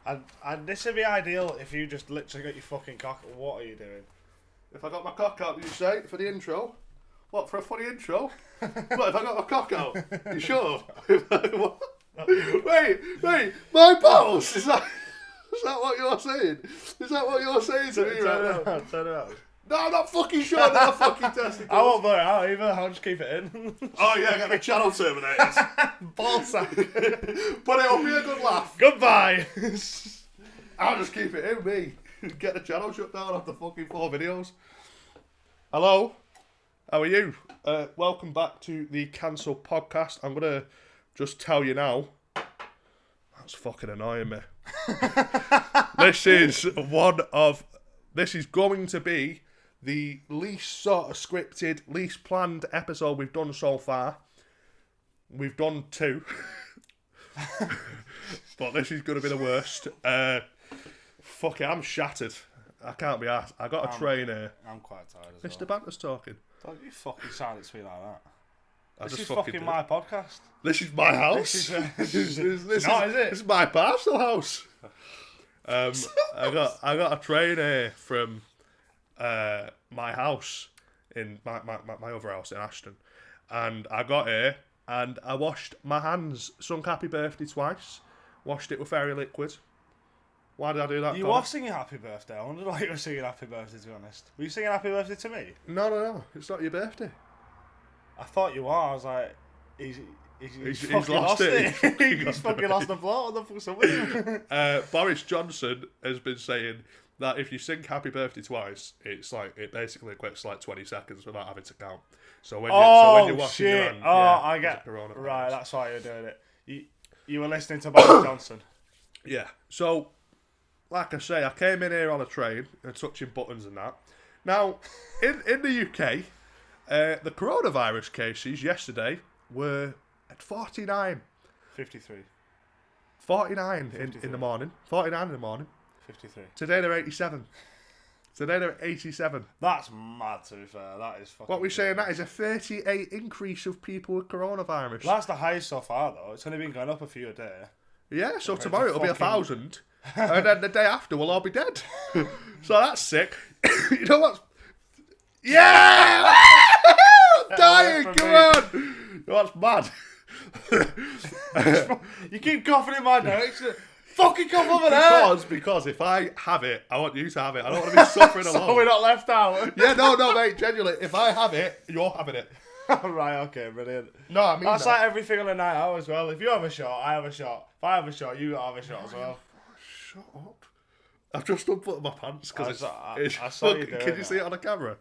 And this would be ideal if you just literally got your fucking cock. What are you doing? If I got my cock out, did you say, for the intro? What, for a funny intro? What, if I got my cock out? You sure? What? Wait, my balls? Is that what you're saying? Is that what you're saying to me right now? Turn it out. No, I'm not fucking sure that I'm fucking testicles. I won't blur it out either, I'll just keep it in. Oh yeah, get the channel terminated. Ballsack. But it'll be a good laugh. Goodbye. I'll just keep it in, me. Get the channel shut down after fucking 4 videos. Hello, how are you? Welcome back to the Cancel Podcast. I'm going to just tell you now, that's fucking annoying me. This is going to be the least sort of scripted, least planned episode we've done so far. We've done 2. But this is going to be the worst. Fuck it, I'm shattered. I can't be asked. I got a train here. I'm quite tired as Mr. Banter's talking. Don't you fucking sound it to me like that. This is fucking my podcast. This is my house. This is my parcel house. I got a train here from my house in my other house in Ashton, and I got here and I washed my hands. Sung happy birthday twice. Washed it with fairy liquid. Why did I do that? You were singing happy birthday. I wondered why you were singing happy birthday, to be honest. Were you singing happy birthday to me? No. It's not your birthday. I thought you were. I was like, he's fucking lost it. He's fucking lost the plot. What the fuck's up with him? Boris Johnson has been saying that if you sing happy birthday twice, it basically equates to like 20 seconds without having to count. So when you're washing your hand, I get right. That's why you're doing it. You were listening to Boris Johnson. Yeah. So, like I say, I came in here on a train and touching buttons and that. Now, in the UK, the coronavirus cases yesterday were at 49. 53. 49 in the morning. 49 in the morning. 53. Today they're 87. Today they're 87. That's mad, to be fair. That is fucking... What we're saying, that is a 38 increase of people with coronavirus. That's the highest so far, though. It's only been going up a few a day. Yeah, so tomorrow it'll be 1,000. And then the day after we'll all be dead. So that's sick. You know what's... Yeah! I'm dying, come on! You know what's mad? You keep coughing in my direction. Fucking cough over there! Because if I have it, I want you to have it. I don't want to be suffering alone. So we're not left out. Yeah, no, mate, genuinely. If I have it, you're having it. Right, okay, brilliant. No, I mean that's like everything on a night out as well. If you have a shot, I have a shot. If I have a shot, you have a shot as well. Shut up. I've just unbuttoned my pants because I saw you doing Can you see it on the camera?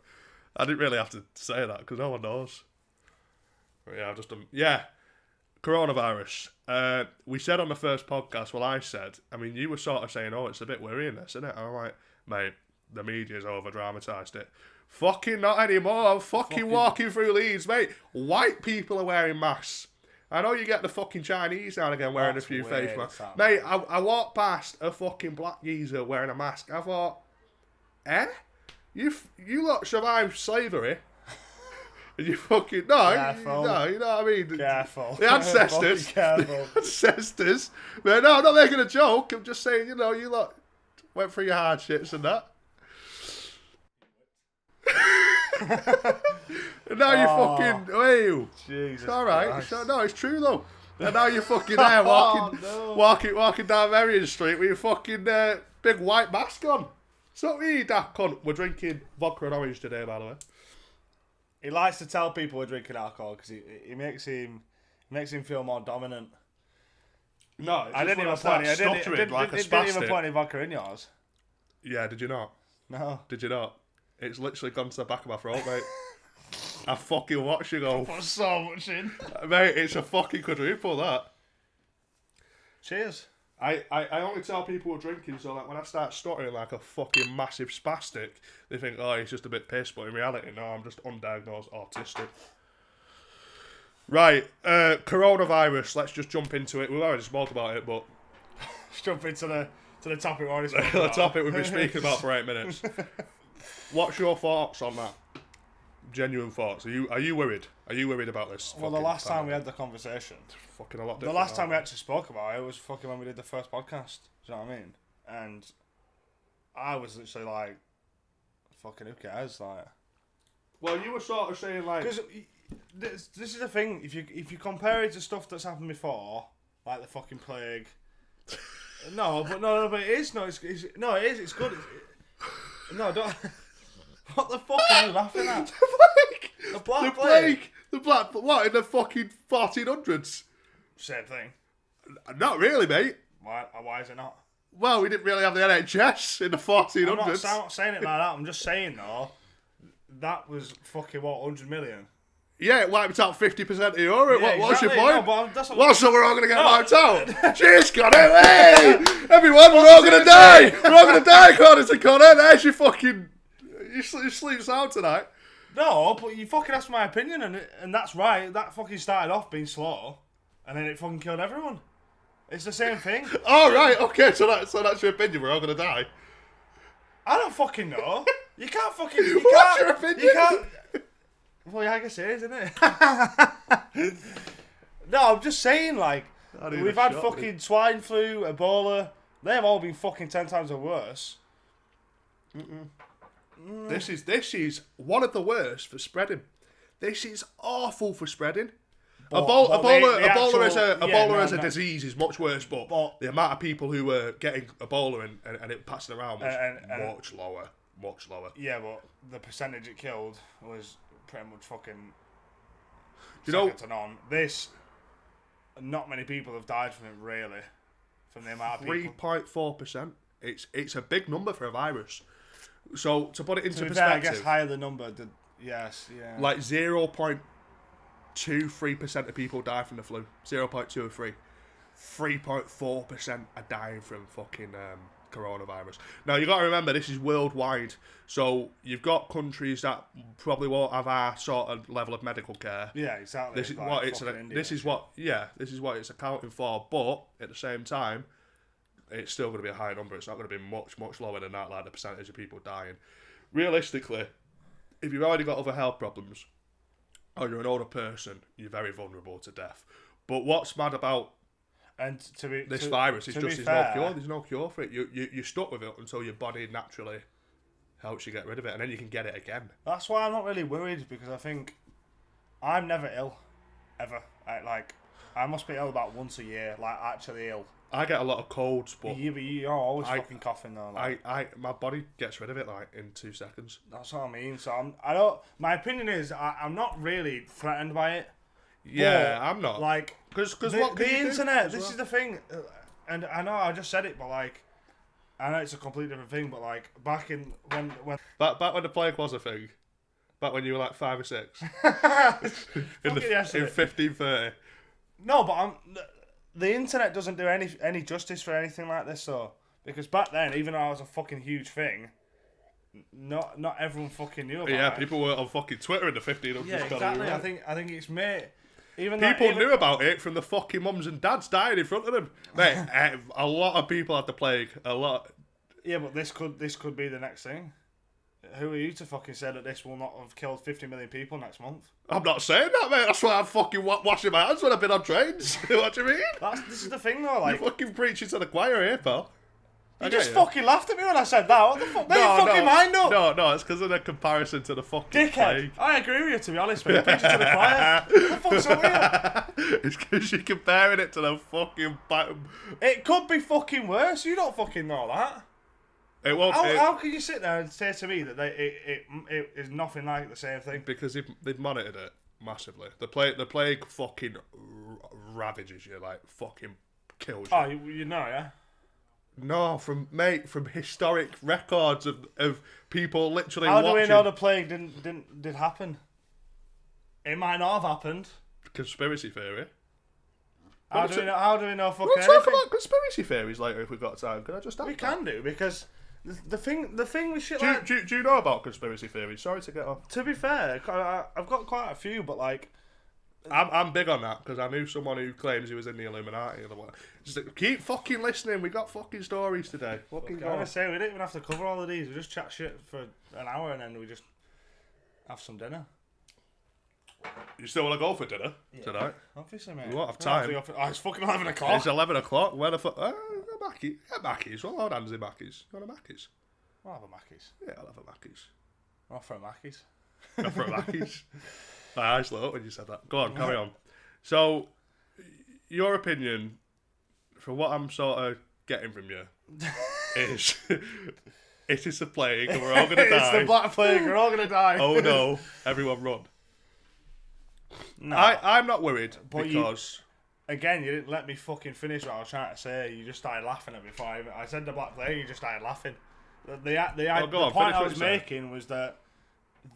I didn't really have to say that because no one knows. But yeah, I've just done... Yeah. Coronavirus. We said on the first podcast, I mean, you were sort of saying, oh, it's a bit worrying this, isn't it? And I'm like, mate, the media's over-dramatised it. Fucking not anymore. I'm fucking walking through Leeds, mate. White people are wearing masks. I know you get the fucking Chinese now and again wearing a few face masks. Mate, I walked past a fucking black geezer wearing a mask. I thought, You lot survived slavery. And you fucking... No, you know what I mean? Careful. The ancestors. Careful. The ancestors. But no, I'm not making a joke. I'm just saying, you lot went through your hardships and that. And now you're fucking... Oh, Jesus. It's alright. No, it's true though. And now you're fucking there walking down Marion Street with your fucking big white mask on. So me, that cunt. We're drinking vodka and orange today, by the way. He likes to tell people we're drinking alcohol because he makes him feel more dominant. No, I didn't even put any vodka in yours. Yeah, did you not? No. Did you not? It's literally gone to the back of my throat, mate. I fucking watched you go. Put so much in. Mate, it's a fucking quadruple, that. Cheers. I only tell people we're drinking so that when I start stuttering like a fucking massive spastic, they think, oh, he's just a bit pissed, but in reality, no, I'm just undiagnosed autistic. Right, coronavirus, let's just jump into it. We've already spoke about it, but... Let's jump into the topic we already spoke about. The topic we've been speaking about for 8 minutes. What's your thoughts on that? Genuine thoughts. Are you worried? Are you worried about this? Well, the last time we had the conversation, fucking a lot. The last time we actually spoke about it was fucking when we did the first podcast. Do you know what I mean? And I was literally like, "Fucking who cares?" Like, well, you were sort of saying like, because this is the thing. If you compare it to stuff that's happened before, like the fucking plague. No, but it is. No, it is. It's good. No, don't. What the fuck are you laughing at? The plague. The black. What in the fucking 1400s? Same thing. Not really, mate. Why is it not? Well, we didn't really have the NHS in the 1400s. I'm not saying it like that. I'm just saying though, that was fucking what, 100 million. Yeah, it wiped out 50% of Europe. Yeah, What's your exactly. point? No, but that's well, so we're all going to get wiped out. Cheers, Connor. Hey! Everyone, we're all going to die. We're all going to die, according to Connor. There's your fucking... You sleep sound tonight. No, but you fucking asked my opinion, and that's right. That fucking started off being slow, and then it fucking killed everyone. It's the same thing. Oh, right. Okay, so that's your opinion. We're all going to die. I don't fucking know. You can't fucking... What's your opinion? You can't... Well, yeah, I guess it is, isn't it? No, I'm just saying, like, we've had fucking swine flu, Ebola. They've all been fucking 10 times or worse. This is one of the worst for spreading. This is awful for spreading. Ebola as a disease is much worse, but the amount of people who were getting Ebola and it passing around was much lower. Yeah, but the percentage it killed was pretty much fucking to none. This, not many people have died from it, really, from the amount of people. 3.4%. It's a big number for a virus. So to put it into perspective, I guess higher the number. Yes, yeah. Like 0.23% of people die from the flu. 0.23. 3.4% are dying from fucking coronavirus. Now you got to remember this is worldwide. So you've got countries that probably won't have our sort of level of medical care. Yeah, exactly. This is what it's. This is what it's accounting for. But at the same time, it's still going to be a high number. It's not going to be much lower than that, like the percentage of people dying. Realistically, if you've already got other health problems, or you're an older person, you're very vulnerable to death. But what's mad about this virus is just there's no cure. There's no cure for it. You're stuck with it until your body naturally helps you get rid of it, and then you can get it again. That's why I'm not really worried, because I think I'm never ill, ever. I must be ill about once a year, like actually ill. I get a lot of colds, but you're always fucking coughing though. Like. My body gets rid of it like in 2 seconds. That's what I mean. So I don't. My opinion is I'm not really threatened by it. Yeah, I'm not. Like, because the internet. This is the thing, and I know I just said it, but like, I know it's a completely different thing. But like back in when back when the plague was a thing, back when you were like 5 or 6, in 1530. No, but the internet doesn't do any justice for anything like this, though. Because back then, even though I was a fucking huge thing, not everyone fucking knew about it. Yeah, people were on fucking Twitter in the 1500s. Yeah, exactly. I think it's mate. People knew about it from the fucking mums and dads dying in front of them. Mate, a lot of people had the plague. A lot. Yeah, but this could be the next thing. Who are you to fucking say that this will not have killed 50 million people next month? I'm not saying that, mate. That's why I'm fucking washing my hands when I've been on trains. What do you mean? This is the thing, though. Like, you're fucking preaching to the choir here, pal. You just fucking laughed at me when I said that. What the fuck? Make your fucking mind up. No, it's because of the comparison to the fucking dickhead. plague. I agree with you, to be honest, but you're preaching to the choir. What the fuck's up with you? It's because you're comparing it to the fucking... It could be fucking worse. You don't fucking know that. It won't. How can you sit there and say to me that it is nothing like the same thing? Because they've monitored it massively. The plague fucking ravages you, like fucking kills you. Oh, you know, yeah. No, from historic records of people literally watching. How do we know the plague did happen? It might not have happened. Conspiracy theory. How do we know fucking We'll talk about conspiracy theories later if we've got time. Can I just ask We can do, because the thing with shit do you know about conspiracy theories? Sorry to get off. To be fair, I've got quite a few, but like... I'm big on that, because I knew someone who claims he was in the Illuminati. Just keep fucking listening. We got fucking stories today. I was say we didn't even have to cover all of these. We just chat shit for an hour and then we just have some dinner. You still want to go for dinner tonight? Obviously, mate. We won't have time. It's fucking 11 o'clock. It's 11 o'clock. Where the fuck? Mackies. Well, hold hands in Mackies. You want a Mackies? I'll have a Mackies. Yeah, I'll have a Mackies. I'll for a Mackies. Go for a Mackies. My eyes lit up when you said that. Go on, carry on. So, your opinion, for what I'm sort of getting from you, is it is a plague and we're all going to die. It's the Black Plague, we're all going to die. Oh no, everyone run. No. I'm not worried because... Again, you didn't let me fucking finish what I was trying to say. You just started laughing at me before I said the Black Plague, you just started laughing. The point I was making was that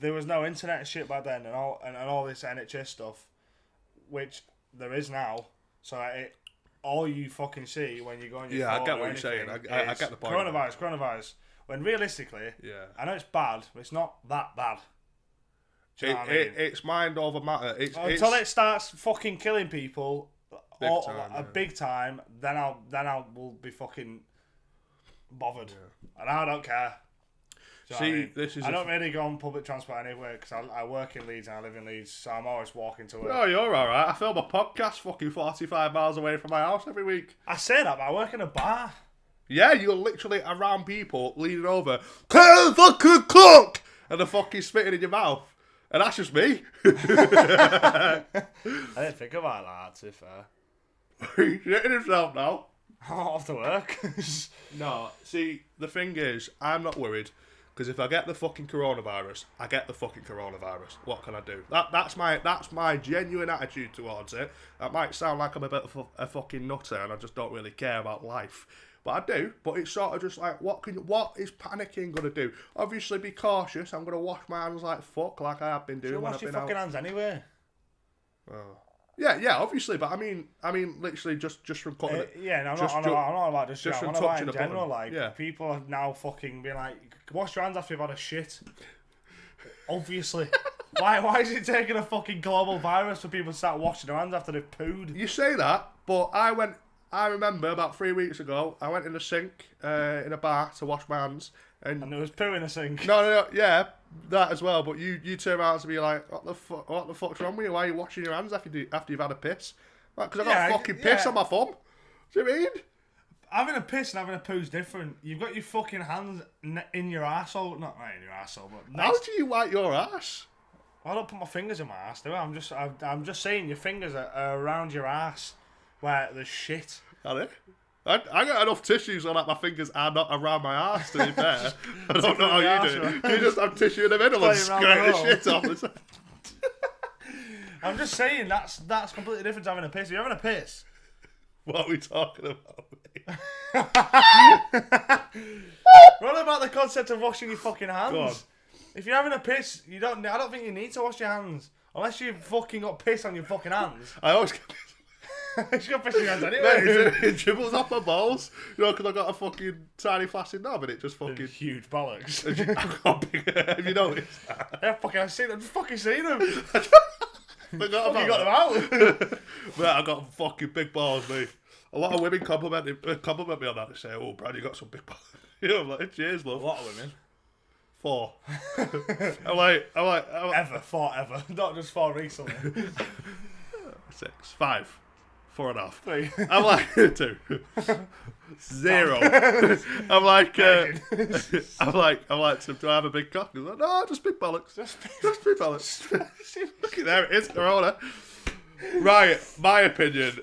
there was no internet and shit back then and all this NHS stuff, which there is now. So all you fucking see when you go on your phone, I get what you're saying. I get the point. Coronavirus. When realistically, I know it's bad, but it's not that bad. Do you know what I mean? It's mind over matter. Until it starts fucking killing people, big time, then I will be fucking bothered, and I don't care. I don't really go on public transport anywhere because I work in Leeds and I live in Leeds, so I'm always walking to work. Oh, you're alright. I film a podcast fucking 45 miles away from my house every week. I say that, but I work in a bar. Yeah, you're literally around people leaning over, "Can fucking cook!" and they're fucking spitting in your mouth. And that's just me. I didn't think about that, to be fair. He's shitting himself now. I'm off to work. No, see, the thing is, I'm not worried. Because if I get the fucking coronavirus, I get the fucking coronavirus. What can I do? That's my genuine attitude towards it. That might sound like I'm a bit of a fucking nutter and I just don't really care about life. But I do. But it's sort of just like, what is panicking going to do? Obviously, be cautious. I'm going to wash my hands like fuck, like I have been doing when I've been out. Wash your fucking hands anyway. Oh. Yeah, obviously, but I mean, literally just from cutting it. Yeah, no, I'm not about just from I'm about in touching general. button. Like, people are now fucking being like, wash your hands after you've had a shit. Obviously. Why is it taking a fucking global virus for people to start washing their hands after they've pooed? You say that, but I remember about 3 weeks ago, I went in the sink in a bar to wash my hands. And there was poo in the sink. No, yeah, that as well. But you turn around to be like, what the fuck's wrong with you? Why are you washing your hands after you've had a piss? Because I got fucking piss on my thumb. Do you mean? Having a piss and having a poo's different. You've got your fucking hands in your arsehole. Not right in your arsehole, but... How do you wipe your ass? I don't put my fingers in my ass, do I? I'm just saying your fingers are around your ass where there's shit. Are they? I got enough tissues so that my fingers are not around my arse, to be fair. I don't know how you do. You just have tissue in the middle and squirt the shit off. I'm just saying that's completely different to having a piss. If you're having a piss... What are we talking about, mate? We're on about the concept of washing your fucking hands. Go on. If you're having a piss, I don't think you need to wash your hands. Unless you've fucking got piss on your fucking hands. I always get piss. She's got piss in your hands anyway. It dribbles off my balls. You know, because I got a fucking tiny flaccid knob and it just fucking... Huge bollocks. Have you noticed that? Yeah, fucking, I've fucking seen them. You got them out. Mate, I got fucking big balls, mate. A lot of women compliment me on that. They say, "Oh, Brad, you got some big balls." You know, I'm like, "Cheers, love." A lot of women. 4. I'm like, Ever, not just 4 recently. 6, 5, 4.5. 3. I'm like 2, 0. I'm like, do I have a big cock? He's like, no, just big bollocks. Just big bollocks. There it is, Corona. Right, my opinion.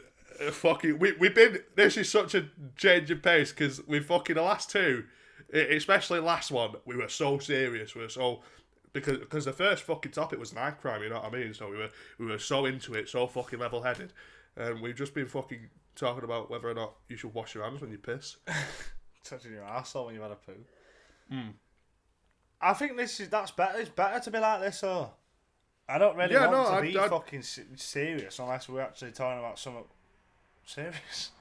Fucking, we've been. This is such a change of pace because we fucking the last 2, especially last one, we were so serious. We were so because the first fucking topic was knife crime. You know what I mean? So we were so into it, so fucking level headed, and we've just been fucking talking about whether or not you should wash your hands when you piss. Touching your arsehole when you've had a poo. I think that's better. It's better to be like this, though. I don't really want to be fucking serious unless we're actually talking about something serious.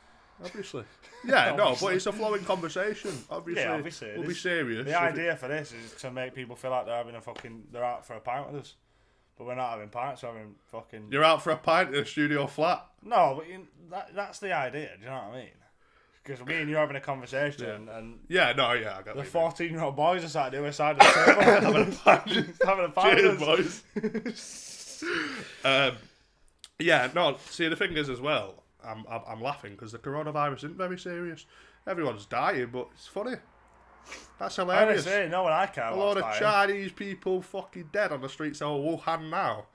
Obviously. Yeah, no, but it's a flowing conversation. Obviously we'll be serious. The idea for this is to make people feel like they're out for a pint with us. But we're not having pints, we're having fucking... You're out for a pint in a studio flat? No, but that's the idea, do you know what I mean? Because me and you are having a conversation, and Yeah, no, yeah, I got the what you mean. 14-year-old boys are sat the other side of the table having a pint. Cheers, boys. Yeah, no. See, the thing is as well, I'm laughing because the coronavirus isn't very serious. Everyone's dying, but it's funny. That's hilarious. Honestly, no one I care A about lot of dying. Chinese people fucking dead on the streets of Wuhan now.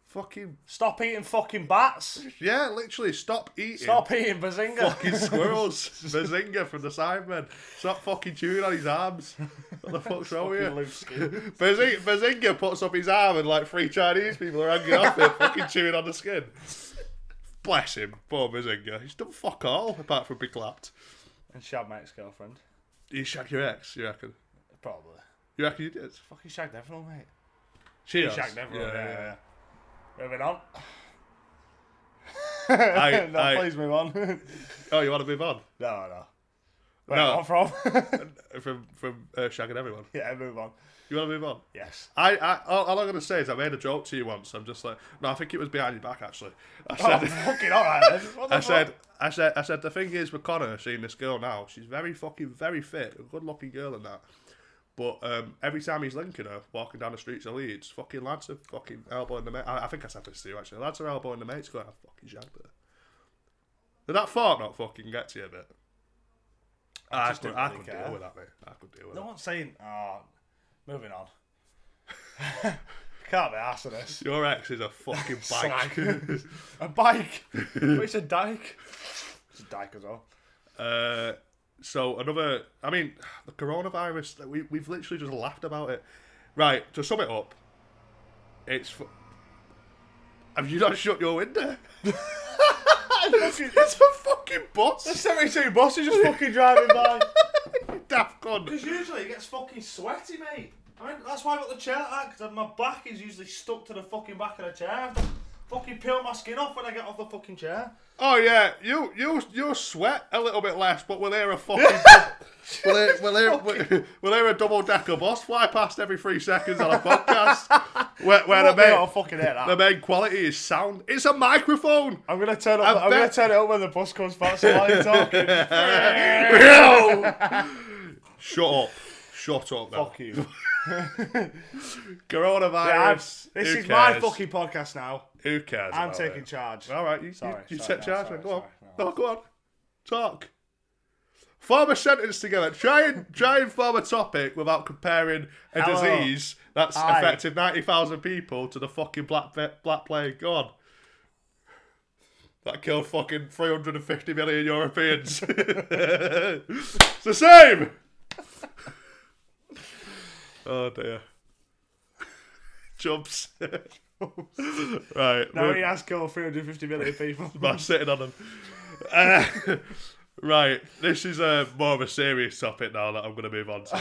Fucking Stop eating fucking bats. yeah, literally stop eating. Stop eating bazinga. Fucking squirrels. Bazinga from the Sidemen. Stop fucking chewing on his arms. What the fuck's wrong with Fucking you? loose skin. Bazinga puts up his arm and like 3 Chinese people are hanging off it, fucking chewing on the skin. Bless him, poor Bazinga. He's done fuck all apart from be clapped. And shag my ex-girlfriend. You shagged your ex, you reckon? Probably. You reckon you did? Fucking shagged everyone, mate. She Shagged everyone, yeah. Moving on. Please move on. Oh, you want to move on? No. Where No. am I from? from shagging everyone. Yeah, move on. You want to move on? Yes. All I'm going to say is I made a joke to you once. I'm just like, no, I think it was behind your back actually. I Oh, said, fucking alright then. What the fuck? I said the thing is with Connor seeing this girl now, she's very fit, a good looking girl and that. But every time he's linking her, walking down the streets of Leeds, fucking lads are fucking elbowing the mate. I think I said this to you actually. Lads are elbowing the mates going, I fucking shagged her. Did that fart not fucking get to you a bit? I just could didn't really deal care. with that, mate. I could deal with No that. one's saying, moving on. Can't be arsed of this. Your ex is a fucking bike. Slag. A bike. It's a dyke. It's a dyke as well. So another, I mean, the coronavirus, we've literally just laughed about it. Right, to sum it up, have you not shut your window? It's a fucking bus. There's 72 buses just fucking driving by. Daft cunt. Because usually it gets fucking sweaty, mate. I mean, that's why I got the chair like that, because my back is usually stuck to the fucking back of the chair. I have to fucking peel my skin off when I get off the fucking chair. Oh yeah, you sweat a little bit less, but we'll hear a fucking we'll hear a double decker bus fly past every 3 seconds on a podcast. where the main quality is sound. It's a microphone. I'm gonna turn it up when the bus comes past while you're talking. Shut up now. Fuck you. Coronavirus. This Who is my cares? fucking podcast now. Who cares? I'm about taking it? charge. All right, you Sorry, take charge. sorry, Go on. no. No, go on. Talk. Form a sentence together. Try and form a topic without comparing a Hello. disease that's affected 90,000 people to the fucking Black Plague. Go on. That killed fucking 350 million Europeans. It's the same. Oh dear. Chubbs. Right. No, he has killed 350 million people. I'm sitting on them. Right, this is more of a serious topic now that I'm going to move on to.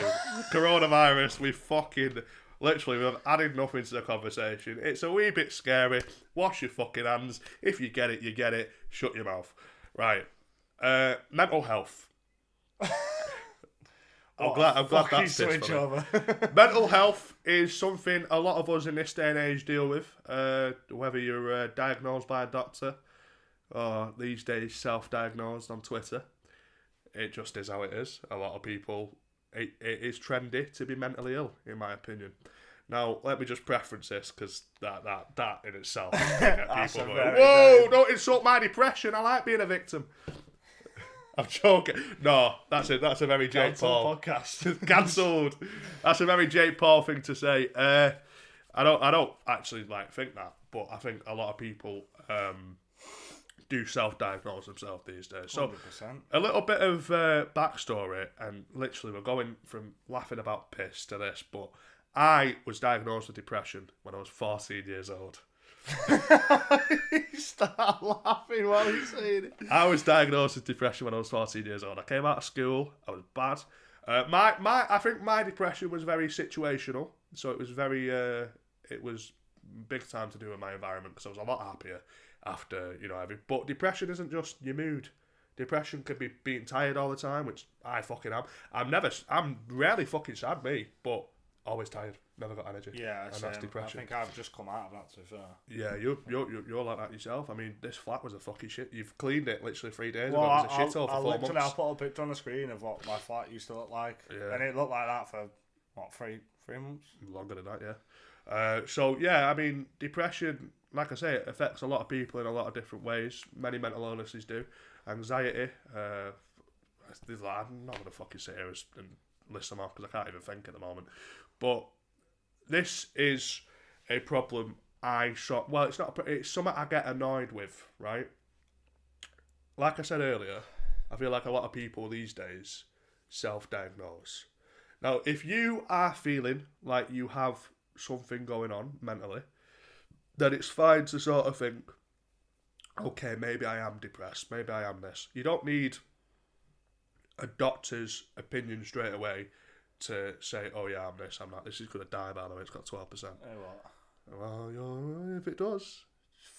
Coronavirus, we've added nothing to the conversation. It's a wee bit scary. Wash your fucking hands. If you get it, you get it. Shut your mouth. Right. Mental health. I'm glad that's this for me. over. Mental health is something a lot of us in this day and age deal with. Whether you're diagnosed by a doctor or these days self-diagnosed on Twitter, it just is how it is. A lot of people, it is trendy to be mentally ill, in my opinion. Now, let me just preference this, because that in itself can get people going, whoa, don't insult my depression, I like being a victim. I'm joking. No, that's a very Jake Paul podcast. Cancelled. That's a very Jake Paul thing to say. I don't actually think that, but I think a lot of people do self-diagnose themselves these days. So 100%. a little bit of backstory, and literally we're going from laughing about piss to this, but I was diagnosed with depression when I was 14 years old. You start laughing while he's saying it. I was diagnosed with depression when I was 14 years old. I came out of school. I was bad. I think my depression was very situational. So it was it was big time to do with my environment, because I was a lot happier after, but depression isn't just your mood. Depression could be being tired all the time, which I fucking am. I'm rarely fucking sad, me, but always tired, never got energy. Yeah, and that's depression. I think I've just come out of that, to be fair. Yeah, you're like that yourself. I mean, this flat was a fucking shit. You've cleaned it literally 3 days ago. It was a shithole for 4 months. I'll put a picture on the screen of what my flat used to look like. Yeah. And it looked like that for, what, three months? Longer than that, yeah. So, yeah, I mean, depression, like I say, it affects a lot of people in a lot of different ways. Many mental illnesses do. Anxiety, I'm not going to fucking sit here and list them off because I can't even think at the moment. But this is a problem it's something I get annoyed with, right? Like I said earlier, I feel like a lot of people these days self-diagnose. Now, if you are feeling like you have something going on mentally, then it's fine to sort of think, okay, maybe I am depressed, maybe I am this. You don't need a doctor's opinion straight away to say, oh yeah, I'm this, I'm that. This is going to die, by the way, it's got 12%. Hey, what? Well, if it does,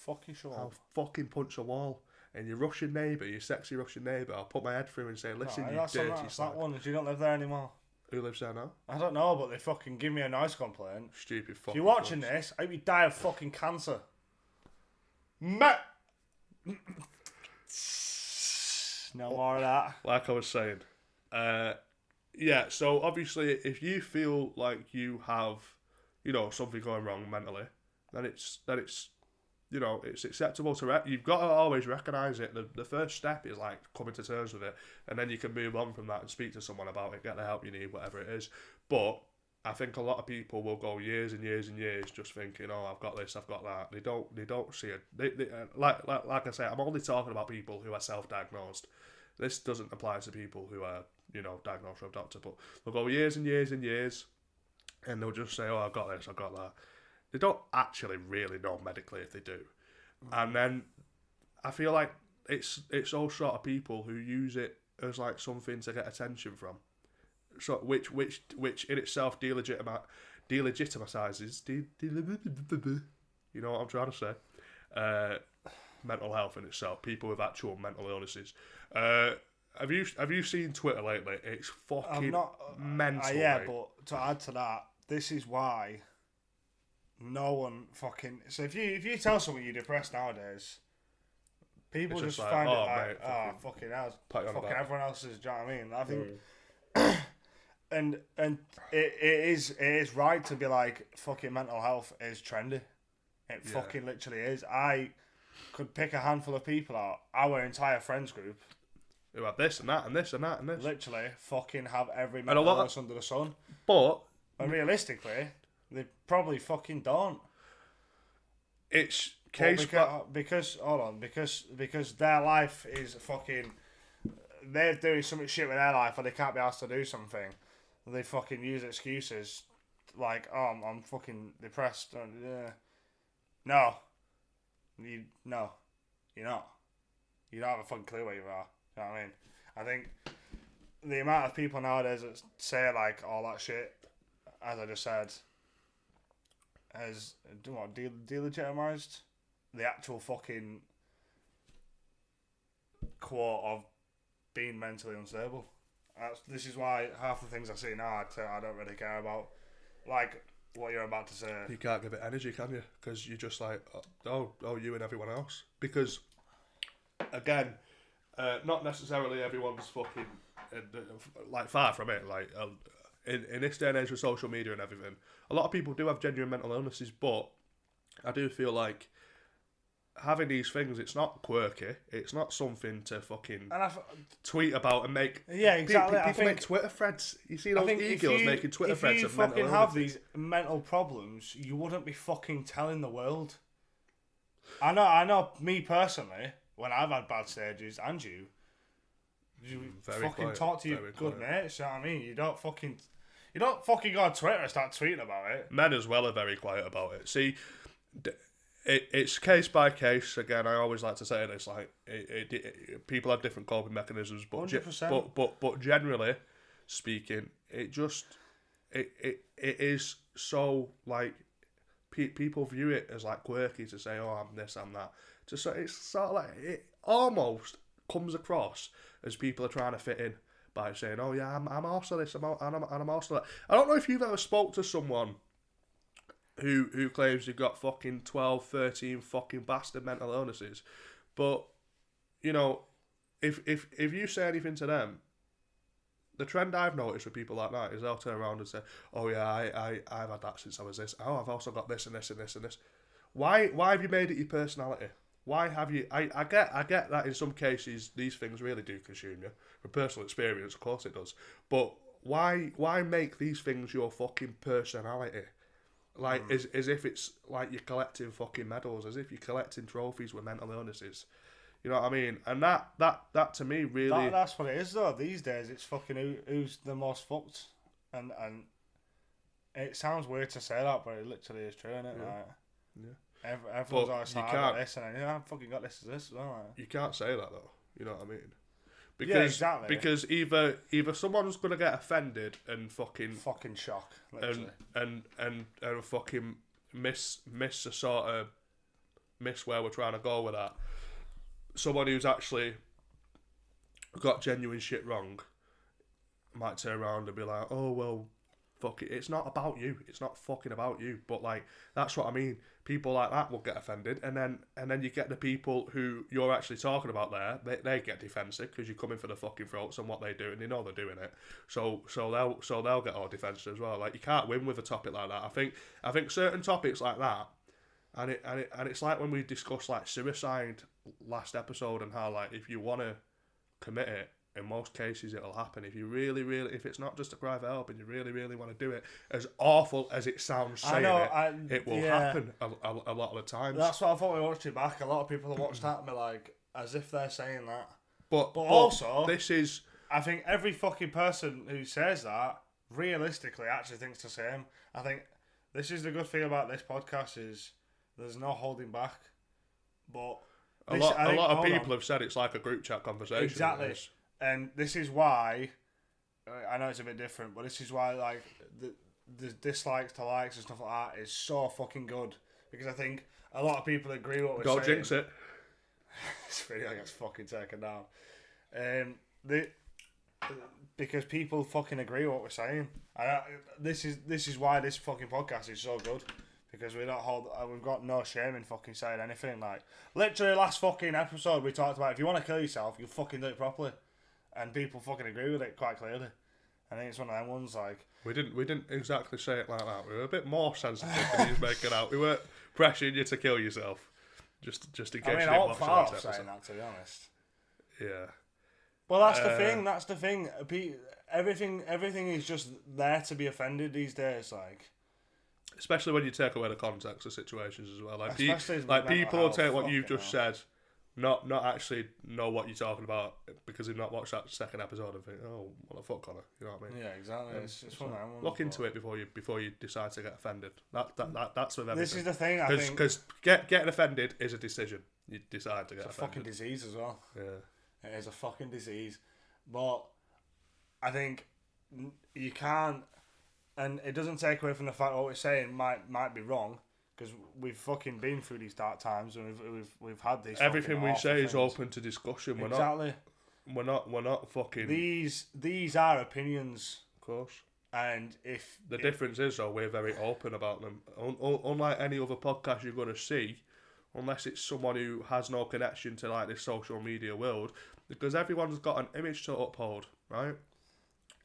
fucking sure. I'll fucking punch a wall. And your Russian neighbour, your sexy Russian neighbour, I'll put my head through and say, listen, you dirty that's that one. Do you not live there anymore? Who lives there now? I don't know, but they fucking give me a noise complaint. Stupid fucking. If you're watching this, I hope you die of fucking cancer. No more of that. Like I was saying. Yeah, so obviously if you feel like you have, something going wrong mentally, then it's it's acceptable to you've got to always recognise it. The first step is like coming to terms with it, and then you can move on from that and speak to someone about it, get the help you need, whatever it is. But I think a lot of people will go years and years and years just thinking, oh, I've got this, I've got that. They don't see it. Like I say, I'm only talking about people who are self-diagnosed. This doesn't apply to people who are diagnosed from a doctor. But they'll go years and years and years, and they'll just say, oh, I've got this, I've got that. They don't actually really know medically if they do. And then I feel like it's those sort of people who use it as like something to get attention from. So which in itself delegitimizes you know what I'm trying to say? Mental health in itself, people with actual mental illnesses. Have you seen Twitter lately? It's fucking mental. Yeah, mate. But to add to that, this is why no one fucking. So if you tell someone you're depressed nowadays, people just like, find it oh, like, mate, fucking hell, fucking everyone else is. Do you know what I mean? I think, and it is right to be like, fucking mental health is trendy. It fucking literally is. I could pick a handful of people out, our entire friends group, who have this and that and this and that and this. Literally fucking have every mental illness under the sun. But realistically, they probably fucking don't. It's because their life is fucking. They're doing something shit with their life, and they can't be asked to do something. They fucking use excuses like, "Oh, I'm fucking depressed." No, you're not. You don't have a fucking clue where you are. You know what I mean? I think the amount of people nowadays that say like all that shit, as I just said, has delegitimized the actual fucking quote of being mentally unstable. This is why half the things I see now I don't really care about. Like what you're about to say. You can't give it energy, can you? Because you're just like, oh, you and everyone else. Because, again, not necessarily everyone's fucking, like, far from it. Like, in this day and age with social media and everything, a lot of people do have genuine mental illnesses, but I do feel like having these things, it's not quirky. It's not something to fucking tweet about and make. Yeah, exactly. People make Twitter threads. You see those e-girls making Twitter threads of mental illness. If you fucking have these mental problems, you wouldn't be fucking telling the world. I know. Me personally, when I've had bad stages, and you fucking quiet, talk to your good mates. You know what I mean? You don't fucking go on Twitter and start tweeting about it. Men as well are very quiet about it. See. It's case by case. Again, I always like to say this: like, people have different coping mechanisms, but 100%. But generally speaking, it is so like people view it as like quirky to say, "Oh, I'm this, I'm that." It's sort of like it almost comes across as people are trying to fit in, by saying, "Oh yeah, I'm also this, and I'm also that." I don't know if you've ever spoke to someone who claims you've got fucking 12, 13 fucking bastard mental illnesses, but you know, if you say anything to them, the trend I've noticed with people like that is they'll turn around and say, "Oh yeah, I've had that since I was this. Oh, I've also got this and this and this and this." Why have you made it your personality? Why have you? I get that in some cases these things really do consume you. From personal experience, of course it does. But why make these things your fucking personality? Like as if it's like you're collecting fucking medals, as if you're collecting trophies with mental illnesses. You know what I mean? And that to me really that's what it is though. These days it's fucking who's the most fucked, and it sounds weird to say that, but it literally is true, isn't it? Yeah. Like, yeah. everyone's always like, "I got this," and then, I've fucking got this as this as well. Like. You can't say that though. You know what I mean? Yeah, exactly. Because either someone's gonna get offended and fucking shock, literally. and fucking miss a sort of miss where we're trying to go with that. Someone who's actually got genuine shit wrong might turn around and be like, "Oh well, fuck it. It's not about you. It's not fucking about you." But like that's what I mean. People like that will get offended, and then you get the people who you're actually talking about there. They get defensive because you're coming for the fucking throats and what they do, and they know they're doing it. So they'll get all defensive as well. Like you can't win with a topic like that. I think certain topics like that, and it's like when we discussed like suicide last episode and how like if you want to commit it, in most cases it'll happen. If you really, if it's not just a cry for help and you really want to do it, as awful as it sounds saying it will happen a lot of the times. That's what I thought we watched it back. A lot of people have watched that and be like, as if they're saying that. But also, this is... I think every fucking person who says that, realistically, actually thinks the same. I think this is the good thing about this podcast is there's no holding back. But... A lot of people have said it's like a group chat conversation. Exactly. And this is why, I know it's a bit different, but this is why like the dislikes to likes and stuff like that is so fucking good. Because I think a lot of people agree with what we're saying. Don't jinx it. This video gets fucking taken down. Because people fucking agree with what we're saying. This is why this fucking podcast is so good. Because we've got no shame in fucking saying anything. Like, literally last fucking episode we talked about if you want to kill yourself, you fucking do it properly. And people fucking agree with it quite clearly. I think it's one of them ones like... We didn't exactly say it like that. We were a bit more sensitive than he was making out. We weren't pressuring you to kill yourself. Just in case you didn't watch the last episode. Saying that, to be honest. Yeah. Well, that's the thing. Everything is just there to be offended these days, like... Especially when you take away the context of situations as well. Like people will health, take what you've just said, not actually know what you're talking about because they've not watched that second episode and think, "Oh, what the fuck, Connor?" You know what I mean? Yeah, exactly. It's one of them ones, look into it before you decide to get offended. That's with everything. This is the thing. I think because getting offended is a decision. You decide to get offended. It's a fucking disease as well. Yeah, it is a fucking disease. But I think you can't. And it doesn't take away from the fact what we're saying might be wrong, because we've fucking been through these dark times and we've had these. Everything we say things. is open to discussion. Exactly. We're not fucking. These are opinions, of course. And if the difference is, though, we're very open about them. Unlike any other podcast you're going to see, unless it's someone who has no connection to like this social media world, because everyone's got an image to uphold, right?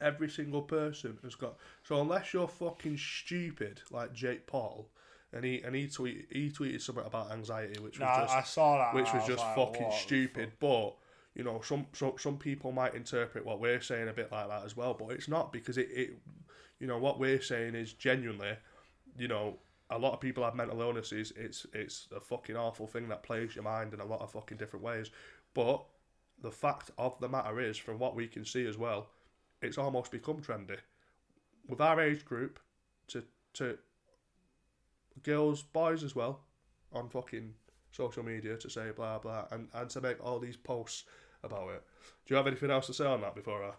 Every single person has got. So unless you're fucking stupid like Jake Paul, and he tweeted something about anxiety, which was I saw that, which was just like, fucking stupid. But you know, some people might interpret what we're saying a bit like that as well, but it's not, because it you know, what we're saying is genuinely, you know, a lot of people have mental illnesses. It's a fucking awful thing that plagues your mind in a lot of fucking different ways. But the fact of the matter is, from what we can see as well, it's almost become trendy with our age group to girls, boys as well, on fucking social media to say blah blah and to make all these posts about it. Do you have anything else to say on that before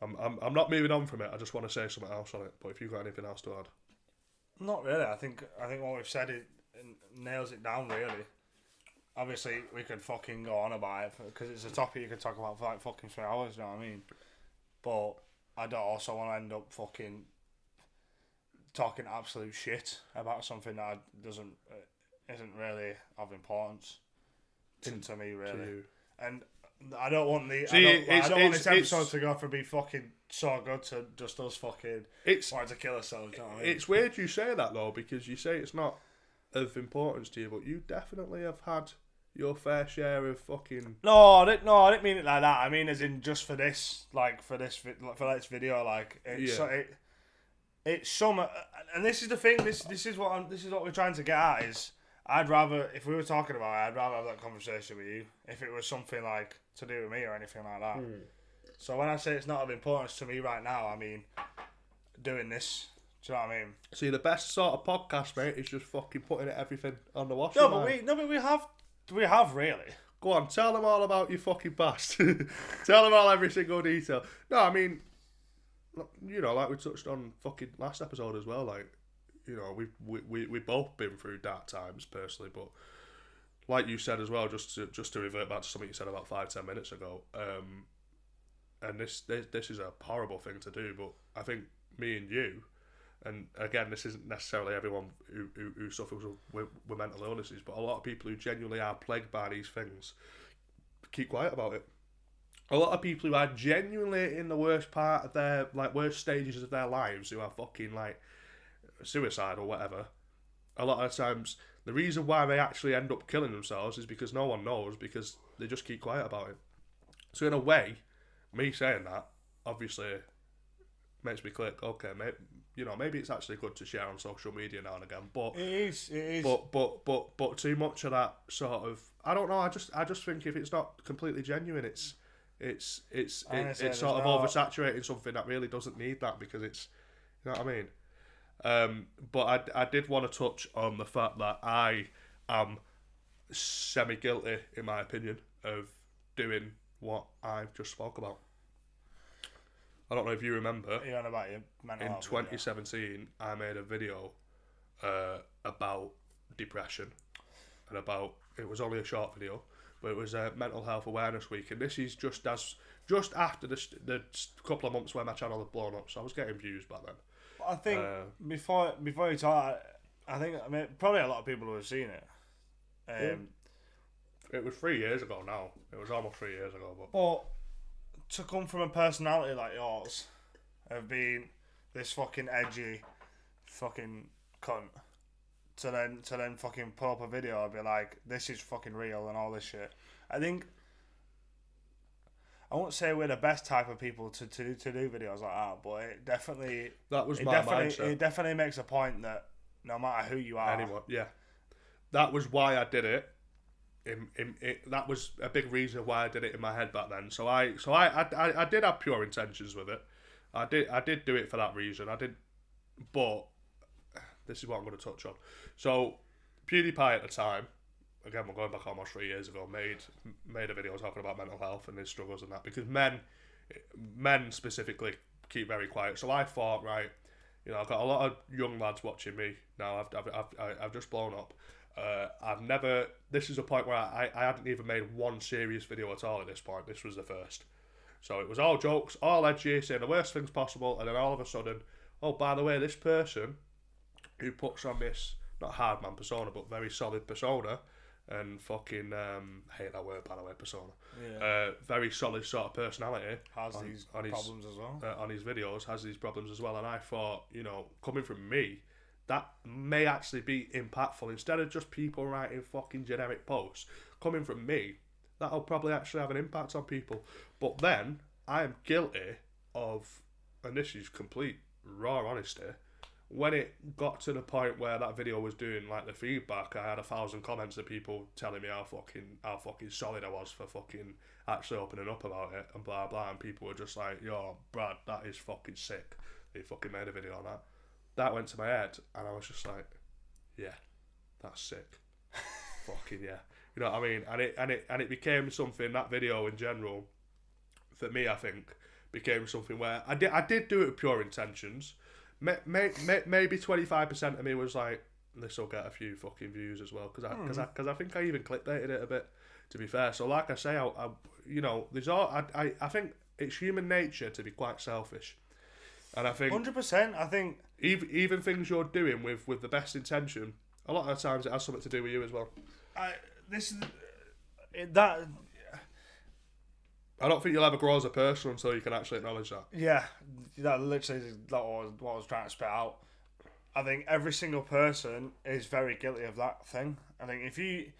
I'm not moving on from it? I just want to say something else on it. But if you've got anything else to add, not really. I think what we've said it nails it down really. Obviously, we could fucking go on about it because it's a topic you could talk about for like fucking 3 hours. You know what I mean? but I don't also want to end up fucking talking absolute shit about something that isn't really of importance to me, really. And I don't want I don't want this episode to go from being fucking so good to just us fucking wanting to kill ourselves. You know what I mean? It's weird you say that though, because you say it's not of importance to you, but you definitely have had your fair share of fucking. No, I didn't mean it like that. I mean, as in just for this video, like it's some, and this is the thing. This is what we're trying to get at. Is I'd rather, if we were talking about it, I'd rather have that conversation with you if it was something like to do with me or anything like that. So when I say it's not of importance to me right now, I mean doing this. Do you know what I mean? See, the best sort of podcast, mate, is just fucking putting everything on the washing line. But we have really. Go on, tell them all about your fucking past. Tell them all every single detail. No, I mean, you know, like we touched on fucking last episode as well, like, you know, we've both been through dark times personally, but like you said as well, just to revert back to something you said about 5-10 minutes ago, and this is a horrible thing to do, but I think me and you, and again, this isn't necessarily everyone who suffers with mental illnesses, but a lot of people who genuinely are plagued by these things keep quiet about it. A lot of people who are genuinely in the worst part of their, like, worst stages of their lives, who are fucking, like, suicide or whatever, a lot of times the reason why they actually end up killing themselves is because no one knows, because they just keep quiet about it. So in a way, me saying that obviously makes me click, okay, maybe it's actually good to share on social media now and again, but it is. But too much of that sort of, I don't know, I just think if it's not completely genuine, it's sort of oversaturating something that really doesn't need that, because it's, you know what I mean? But I did want to touch on the fact that I am semi-guilty, in my opinion, of doing what I've just spoke about. I don't know if you remember. You're on about your mental health. In 2017, I made a video about depression, and it was only a short video, but it was Mental Health Awareness Week, and this is just after the couple of months where my channel had blown up, so I was getting views back then. I think before you talk, I mean probably a lot of people who have seen it. It was 3 years ago now. It was almost 3 years ago, but to come from a personality like yours, of being this fucking edgy, fucking cunt, to then fucking pull up a video and be like, this is fucking real and all this shit. I think, I won't say we're the best type of people to do videos like that, but it definitely mindset. It definitely makes a point that no matter who you are, anyone, yeah, that was why I did it. That was a big reason why I did it in my head back then. So I did have pure intentions with it. I did do it for that reason. I did, but this is what I'm going to touch on. So PewDiePie at the time, again, we're going back almost 3 years ago, made a video talking about mental health and his struggles and that, because men specifically keep very quiet. So I thought, right, you know, I've got a lot of young lads watching me now. I've just blown up. This is a point where I hadn't even made one serious video at all at this point. This was the first. So it was all jokes, all edgy, saying the worst things possible, and then all of a sudden, oh, by the way, this person who puts on this, not hard man persona, but very solid persona, and fucking, hate that word, by the way, persona. Yeah. Very solid sort of personality. Has these problems as well. On his videos, has these problems as well. And I thought, you know, coming from me, that may actually be impactful. Instead of just people writing fucking generic posts, coming from me, that'll probably actually have an impact on people. But then, I am guilty of, and this is complete raw honesty, when it got to the point where that video was doing like the feedback, I had 1,000 comments of people telling me how fucking solid I was for fucking actually opening up about it and blah blah, and people were just like, yo, Brad, that is fucking sick. You fucking made a video on that. That went to my head, and I was just like, yeah, that's sick. Fucking yeah. You know what I mean? And it became something, that video in general, for me, I think, became something where I did do it with pure intentions. Maybe 25% of me was like, this will get a few fucking views as well, because I think I even clickbaited it a bit, to be fair. So like I say, I you know, there's all, I think it's human nature to be quite selfish, and I think 100%. I think even things you're doing with the best intention, a lot of the times it has something to do with you as well. I don't think you'll ever grow as a person until you can actually acknowledge that. Yeah, that literally is what I was trying to spit out. I think every single person is very guilty of that thing. I think if you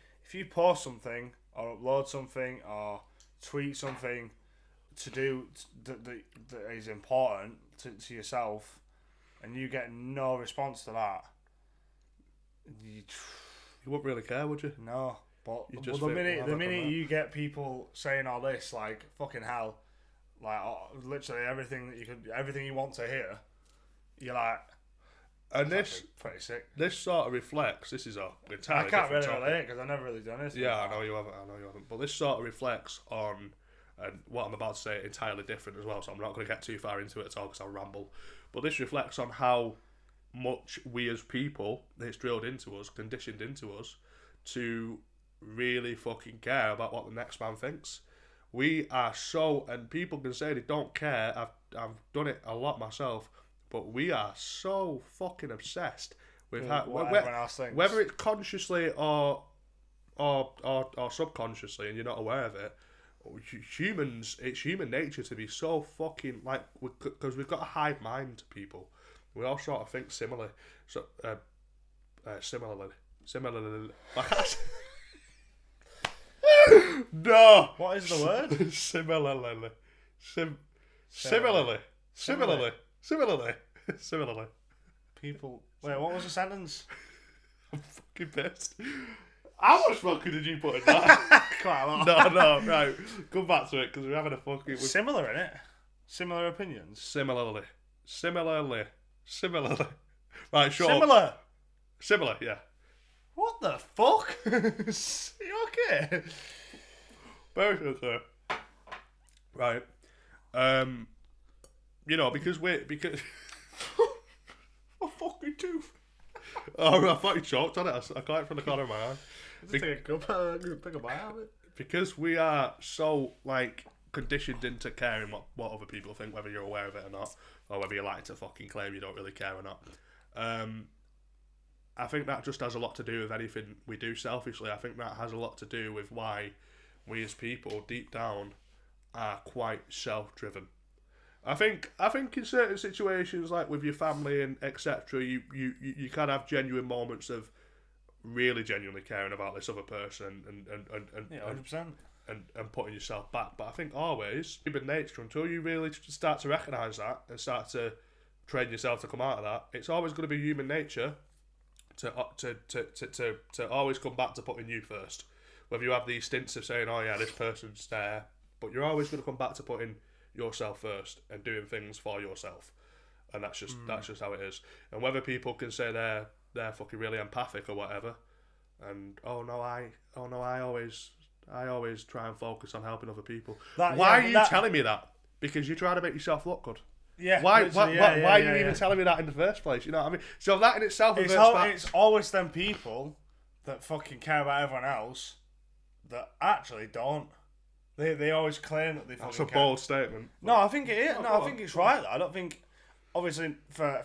post something or upload something or tweet something to do that is important to yourself, and you get no response to that, you wouldn't really care, would you? No. But the minute you get people saying all this, like fucking hell, like literally everything you want to hear, you're like, and this pretty sick. This sort of reflects. This is a entirely I can't really topic. relate because I've never really done this. Yeah, I know you haven't. But this sort of reflects on, and what I'm about to say entirely different as well. So I'm not going to get too far into it at all because I'll ramble. But this reflects on how much we as people, it's drilled into us, conditioned into us, to really fucking care about what the next man thinks. We are so, and people can say they don't care. I've done it a lot myself, but we are so fucking obsessed with whether it's consciously or subconsciously, and you're not aware of it. Humans, it's human nature to be so fucking like, because we've got a hive mind, people. We all sort of think similarly. So similarly. Like, no. What is the word? Similarly. People. Wait, what was the sentence? I'm fucking pissed. How much fucking did you put in that? Quite a lot. No, right. Come back to it because we're having a fucking. Similar, innit? Similar opinions. Similarly. Right, sure. Similar, yeah. What the fuck? You okay? Very okay. Right. Because my fucking tooth. Oh, I thought you choked on it. I got it from the corner of my eye. Just take a good bite of it. Because we are so, like, conditioned into caring what other people think, whether you're aware of it or not, or whether you like to fucking claim you don't really care or not. I think that just has a lot to do with anything we do selfishly. I think that has a lot to do with why we as people, deep down, are quite self-driven. I think in certain situations, like with your family and etc., you can have genuine moments of really genuinely caring about this other person and 100%. And putting yourself back. But I think always, human nature, until you really start to recognise that and start to train yourself to come out of that, it's always going to be human nature to always come back to putting you first. Whether you have these stints of saying, oh yeah, this person's there, but you're always going to come back to putting yourself first and doing things for yourself. And that's just how it is. And whether people can say they're fucking really empathic or whatever, and I always try and focus on helping other people. Why are you telling me that? Because you're trying to make yourself look good. Yeah. Why are you even telling me that in the first place? You know what I mean? So that in itself it's always them people that fucking care about everyone else that actually don't. They always claim that they fucking care. That's a bold statement. No, I think it is. No, I think it's right. I don't think, obviously, for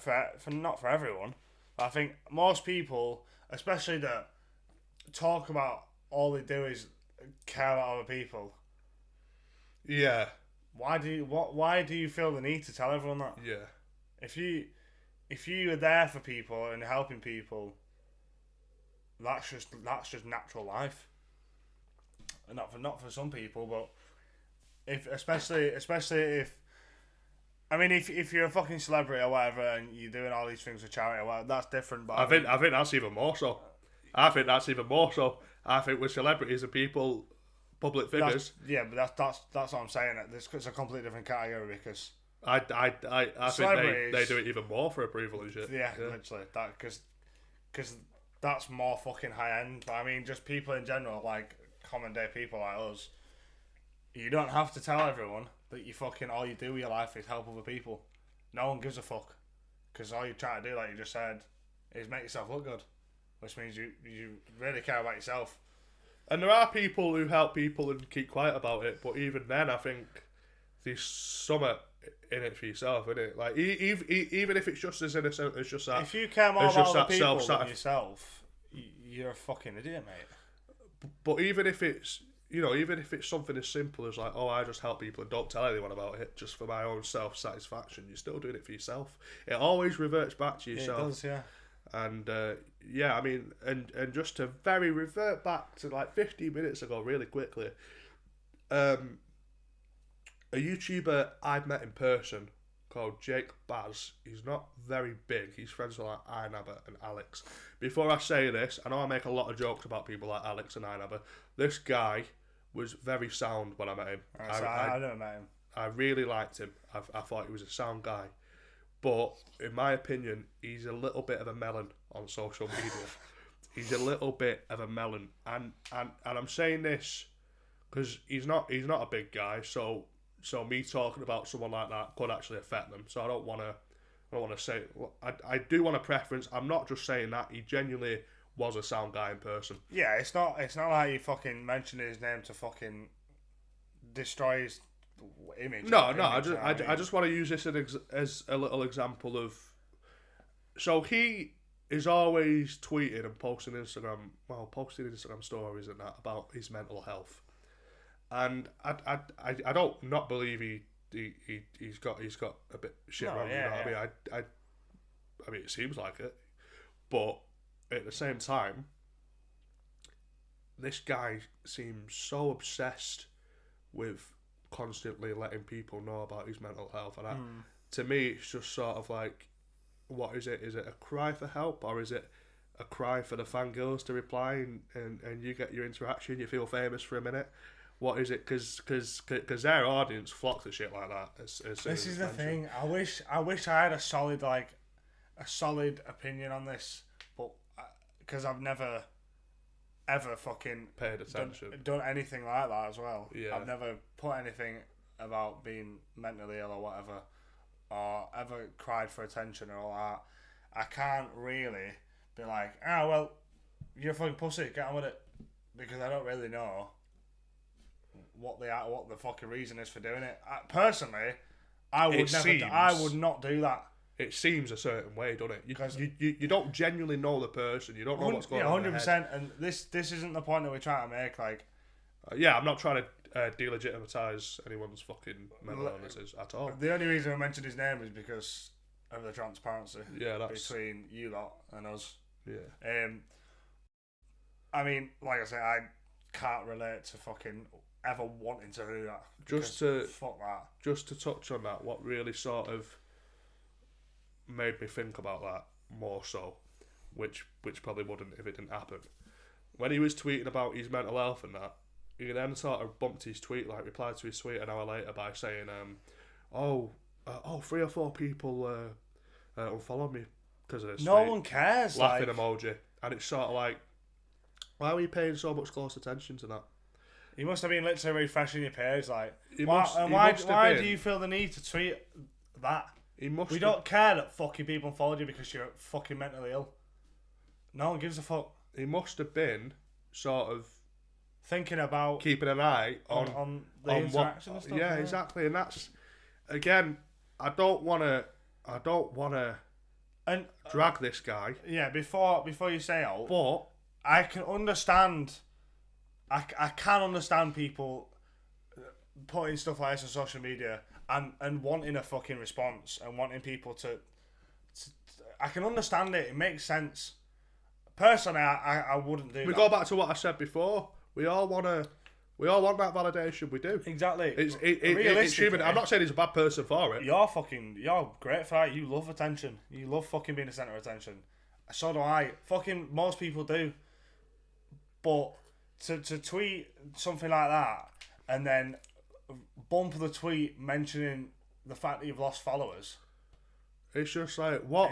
not for everyone. I think most people, especially that talk about all they do is care about other people. Yeah. Why do you feel the need to tell everyone that? Yeah. If you are there for people and helping people, that's just natural life. And not for some people, but especially if you're a fucking celebrity or whatever and you're doing all these things for charity or whatever, that's different. But I think that's even more so. I think with celebrities and people, public figures. But that's what I'm saying. It's a completely different category because I think they do it even more for approval and shit. Yeah. Literally that because that's more fucking high end. But I mean, just people in general, like common day people like us, you don't have to tell everyone that you fucking all you do with your life is help other people. No one gives a fuck because all you're trying to do, like you just said, is make yourself look good, which means you really care about yourself. And there are people who help people and keep quiet about it, but even then, I think there's something in it for yourself, isn't it? Like even if it's just as innocent as just that. If you care more about other people than yourself, you're a fucking idiot, mate. But even if it's even if it's something as simple as like, oh, I just help people and don't tell anyone about it just for my own self-satisfaction, you're still doing it for yourself. It always reverts back to yourself. It does, yeah. And I mean, and just to revert back to like 15 minutes ago, really quickly, a YouTuber I've met in person called Jake Baz. He's not very big. He's friends with like iNabber and Alex. Before I say this, I know I make a lot of jokes about people like Alex and iNabber. This guy was very sound when I met him. I never met him. I really liked him. I thought he was a sound guy. But in my opinion, he's a little bit of a melon on social media. He's a little bit of a melon, and I'm saying this because he's not a big guy. So me talking about someone like that could actually affect them. So I don't want to say. I do want a preference. I'm not just saying that. He genuinely was a sound guy in person. Yeah, it's not like you fucking mentioned his name to fucking destroy his image. No. I just want to use this as a little example of. So he is always tweeting and posting Instagram stories and that about his mental health, and I don't not believe he's got a bit shit wrong. Yeah, you know what I mean, it seems like it, but at the same time, this guy seems so obsessed with constantly letting people know about his mental health, and to me, it's just sort of like, what is it? Is it a cry for help, or is it a cry for the fangirls to reply and you get your interaction, you feel famous for a minute? What is it? Because their audience flock to shit like that. This is the thing. I wish I had a solid opinion on this, but because I've never ever fucking paid attention, done anything like that as well. Yeah. I've never put anything about being mentally ill or whatever, or ever cried for attention or all that. I can't really be like, well, you're a fucking pussy, get on with it, because I don't really know what the fucking reason is for doing it. Personally, I would not do that. It seems a certain way, doesn't it? You don't genuinely know the person. You don't know what's going on. 100%. And this isn't the point that we're trying to make. Like, I'm not trying to delegitimize anyone's fucking mental illnesses at all. The only reason I mentioned his name is because of the transparency. Yeah, that's between you lot and us. Yeah. I mean, like I say, I can't relate to fucking ever wanting to do that. Fuck that. Just to touch on that, what really sort of made me think about that more so, which probably wouldn't if it didn't happen. When he was tweeting about his mental health and that, he then sort of bumped his tweet, like replied to his tweet an hour later by saying, 3 or 4 people unfollowed me because of this. No one cares. Laughing emoji, and it's sort of like, why are you paying so much close attention to that? You must have been literally refreshing your page, like. Why do you feel the need to tweet that? We don't care that fucking people followed you because you're fucking mentally ill. No one gives a fuck. He must have been sort of thinking about keeping an eye on the interaction and stuff. Yeah, exactly. And that's, again, I don't want to drag this guy. Yeah, before you say out, but I can understand. I can understand people putting stuff like this on social media and wanting a fucking response and wanting people to I can understand it. It makes sense. Personally, I wouldn't do that. We go back to what I said before. We all want that validation. We do. Exactly. It's human. I'm not saying he's a bad person for it. You're great for it. You love attention. You love fucking being the centre of attention. So do I. Fucking most people do. But to tweet something like that and then bump the tweet mentioning the fact that you've lost followers. It's just like, what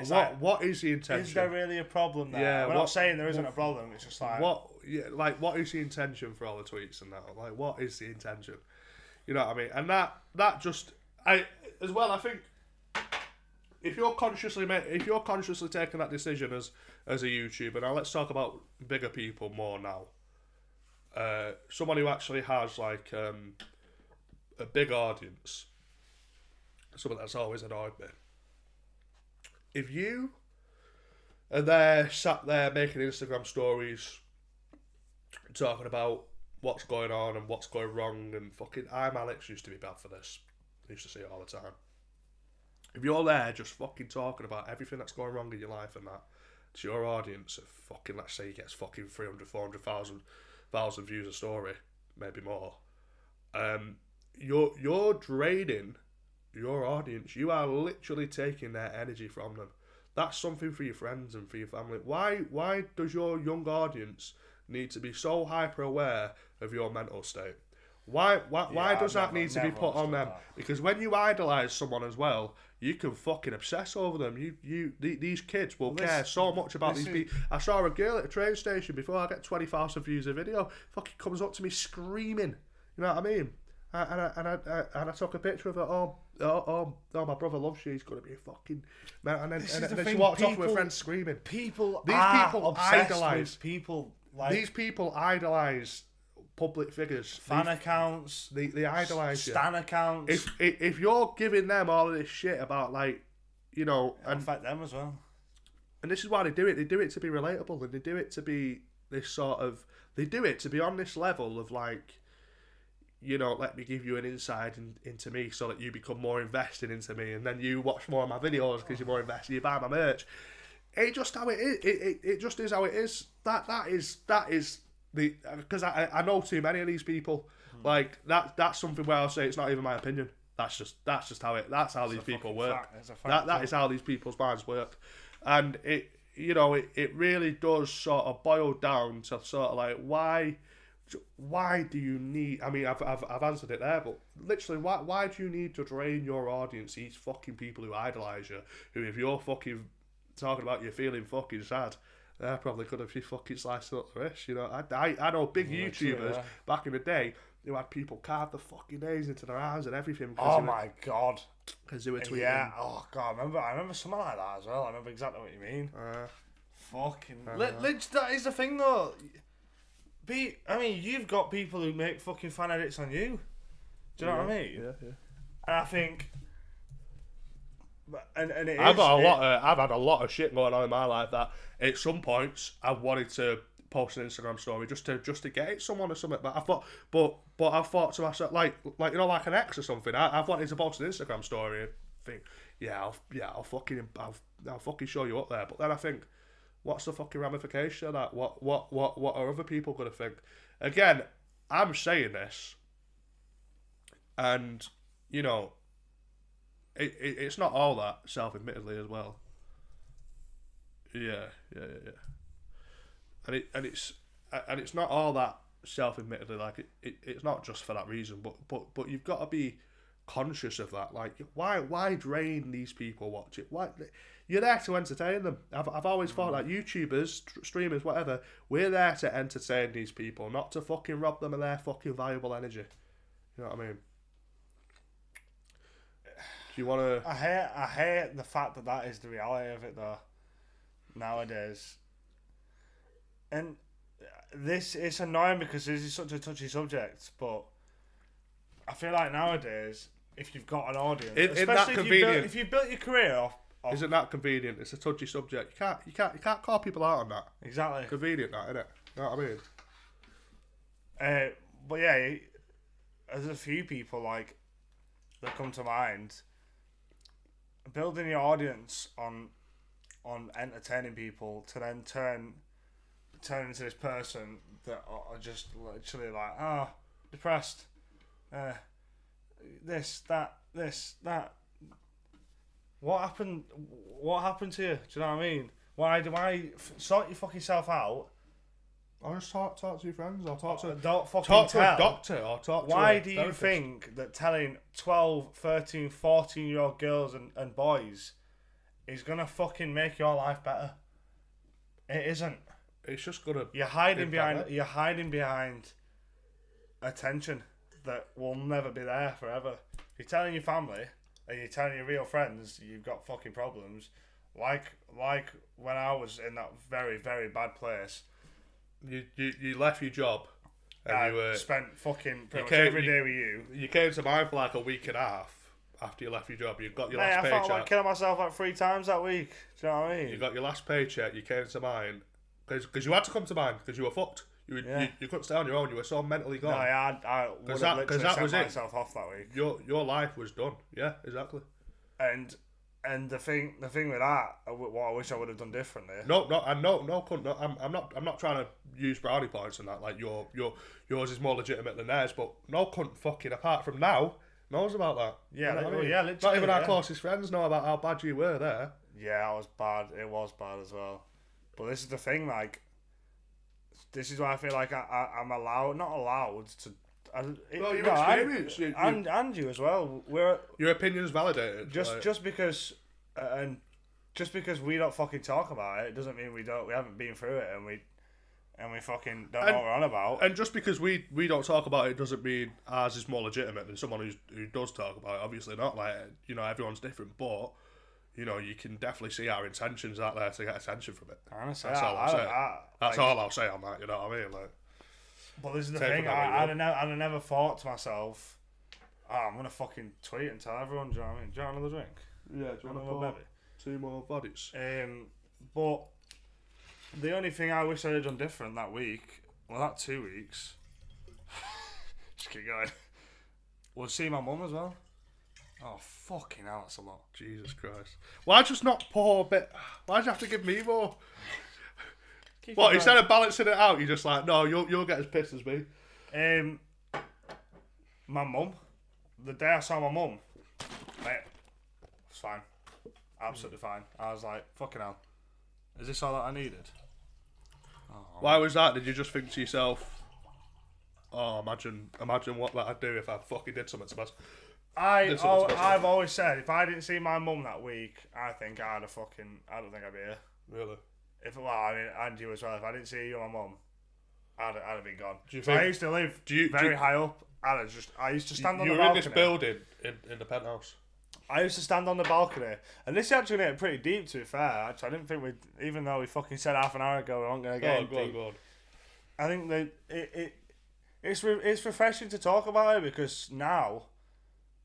is the intention? Is there really a problem there? Yeah, we're not saying there isn't a problem. It's just like what is the intention for all the tweets and that? Like, what is the intention? You know what I mean? And that just I think if you're consciously taking that decision as a YouTuber, now let's talk about bigger people more now. Someone who actually has like a big audience something that's always annoyed me. If you are there, sat there making Instagram stories, talking about what's going on and what's going wrong, and fucking, I'm Alex, used to be bad for this. I used to see it all the time. If you're there just fucking talking about everything that's going wrong in your life and that, to your audience of fucking, let's say he gets fucking 300, 400,000 views a story, maybe more, you're draining your audience. You are literally taking their energy from them. That's something for your friends and for your family. Why does your young audience need to be so hyper aware of your mental state? Why does that need to be put on them? Because when you idolise someone as well, you can fucking obsess over them. These kids will care so much about these people. I saw a girl at a train station before I get 20,000 views a video. Fucking comes up to me screaming. You know what I mean? And I took a picture of her. Oh, my brother loves you. He's gonna be a fucking man. And then she walked off with her friends screaming. These people idolise people. These people idolise public figures, fan accounts. They idolise you. Stan accounts. If you're giving them all of this shit about, like, you know, and affect them as well. And this is why they do it. They do it to be relatable, and they do it to be this sort of. They do it to be on this level of, like, you know, let me give you an insight into me so that you become more invested into me, and then you watch more of my videos because you're more invested, you buy my merch. It's just how it is. It just is how it is. That is the, because I know too many of these people. Like, that's something where I'll say it's not even my opinion. That's just that's how these people work. That is how these people's minds work. And it really does sort of boil down to sort of like, why do you need? I mean, I've answered it there, but literally, why do you need to drain your audience? These fucking people who idolise you, who, if you're fucking talking about you feeling fucking sad, they're probably gonna be fucking slicing up the wrist. You know, I know big YouTubers back in the day who had people carve the fucking nails into their arms and everything. Oh my god! Because they were tweeting. Yeah. Oh god, I remember something like that as well. I remember exactly what you mean. Fucking. That is the thing though. You've got people who make fucking fan edits on you. Do you know what I mean? Yeah. And I think, and it I've had a lot of shit going on in my life that at some points I've wanted to post an Instagram story just to get at someone or something. But I thought to myself, like you know, like an ex or something. I've wanted to post an Instagram story and think, I'll fucking show you up there. But then I think, what's the fucking ramification of that? What are other people going to think? Again, I'm saying this, and, you know, it's not all that, self-admittedly, as well. Yeah. And it's not all that, self-admittedly. Like, it's not just for that reason, but you've got to be conscious of that. Like, why drain these people? Watch it. Why? You're there to entertain them. I've always thought that YouTubers, streamers, whatever, we're there to entertain these people, not to fucking rob them of their fucking valuable energy. You know what I mean? Do you want to? I hate the fact that is the reality of it though. Nowadays, and it's annoying because this is such a touchy subject, but I feel like nowadays, if you've got an audience, especially if you've built your career off. Isn't that convenient? It's a touchy subject. You can't call people out on that. Exactly. Convenient, that, isn't it? You know what I mean? But yeah, there's a few people like that come to mind. Building your audience on entertaining people to then turn into this person that are just literally like, depressed. This, that. What happened to you? Do you know what I mean? Why sort your fucking self out? Or just talk to your friends, or talk to a doctor, or talk to why do you think that telling 12, 13, 14-year-old girls and boys is gonna fucking make your life better? It isn't. It's just gonna. You're hiding behind attention that will never be there forever. You're telling your family and you're telling your real friends you've got fucking problems, like when I was in that very, very bad place. You left your job. And I spent fucking pretty much every day with you. You came to mine for like a week and a half, after you left your job, you got your Mate, last I felt paycheck. like killing myself like 3 times that week. Do you know what I mean? You got your last paycheck. You came to mine because you had to come to mine because you were fucked. You couldn't stay on your own. You were so mentally gone. No, I would have literally that set was it. myself off that week. Your life was done. Yeah, exactly. And the thing with that, what I wish I would have done differently. No, I'm not trying to use brownie points and that. Like yours is more legitimate than theirs, but no cunt fucking apart from now knows about that. Yeah, you know what I mean? yeah, literally. Not even our closest friends know about how bad you were there. Yeah, it was bad. It was bad as well. But this is the thing, like, this is why I feel like I'm not allowed to. Well, your experience, and you as well. Your opinion's validated. Just because we don't fucking talk about it doesn't mean we haven't been through it and we fucking don't know what we're on about. And just because we don't talk about it doesn't mean ours is more legitimate than someone who does talk about it. Obviously not. Like, you know, everyone's different, but you know, you can definitely see our intentions out there to get attention from it. Honestly, that's all I'll say. That's all I'll say on that. You know what I mean? Like, but this is the thing. I'd have never thought to myself, I'm gonna fucking tweet and tell everyone. Do you know what I mean? Do you want another drink? Yeah. Do you want another baby? 2 more bodies. But the only thing I wish I had done different that week, well, that 2 weeks, just keep going, was see my mum as well. Oh, fucking hell, that's a lot. Jesus Christ. Why just not pour a bit? Why'd you have to give me more? What, instead of balancing it out, you're just like, no, you'll get as pissed as me. My mum, the day I saw my mum, mate, it's fine. Absolutely fine. I was like, fucking hell. Is this all that I needed? Oh, why was that? Did you just think to yourself, oh, imagine what that'd do if I fucking did something to myself? I've always said, if I didn't see my mum that week, I don't think I'd be here. Really? And you as well. If I didn't see you and my mum, I'd have been gone. I used to live very high up. I used to stand on the balcony. You were in this building in the penthouse. I used to stand on the balcony, and this actually made it pretty deep. To be fair, actually, I didn't think even though we fucking said half an hour ago we weren't gonna get deep. Go on. I think that it's refreshing to talk about it because now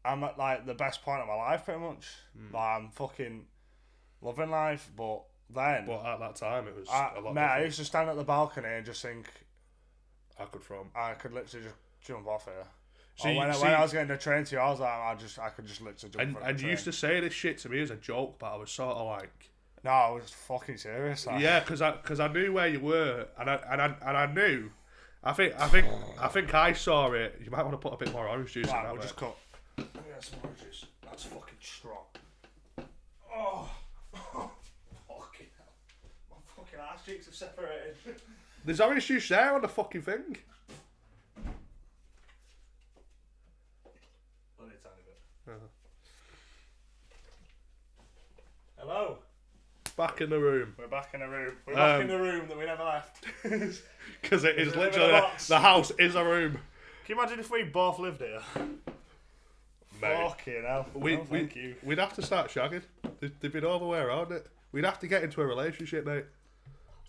I'm at like the best point of my life, pretty much. Like, I'm fucking loving life, but then. But at that time, it was a lot different. I used to stand at the balcony and just think, I could literally just jump off here. When I was getting the train to you, I was like, I could just literally jump. And you used to say this shit to me as a joke, but I was sort of like, no, I was fucking serious. Like. Yeah, because I knew where you were, and I knew. I think I saw it. You might want to put a bit more orange juice in that. We'll just cut. Let me get some orange juice. That's fucking strong. Oh, fucking hell! My fucking ass cheeks have separated. There's orange juice there on the fucking thing. Only a tiny bit. Hello. Back in the room. We're back in the room. We're back in the room that we never left. Because it is literally the house is a room. Can you imagine if we both lived here? Mate. Fucking hell. Thank you. We'd have to start shagging. There'd be no other way around it. We'd have to get into a relationship, mate.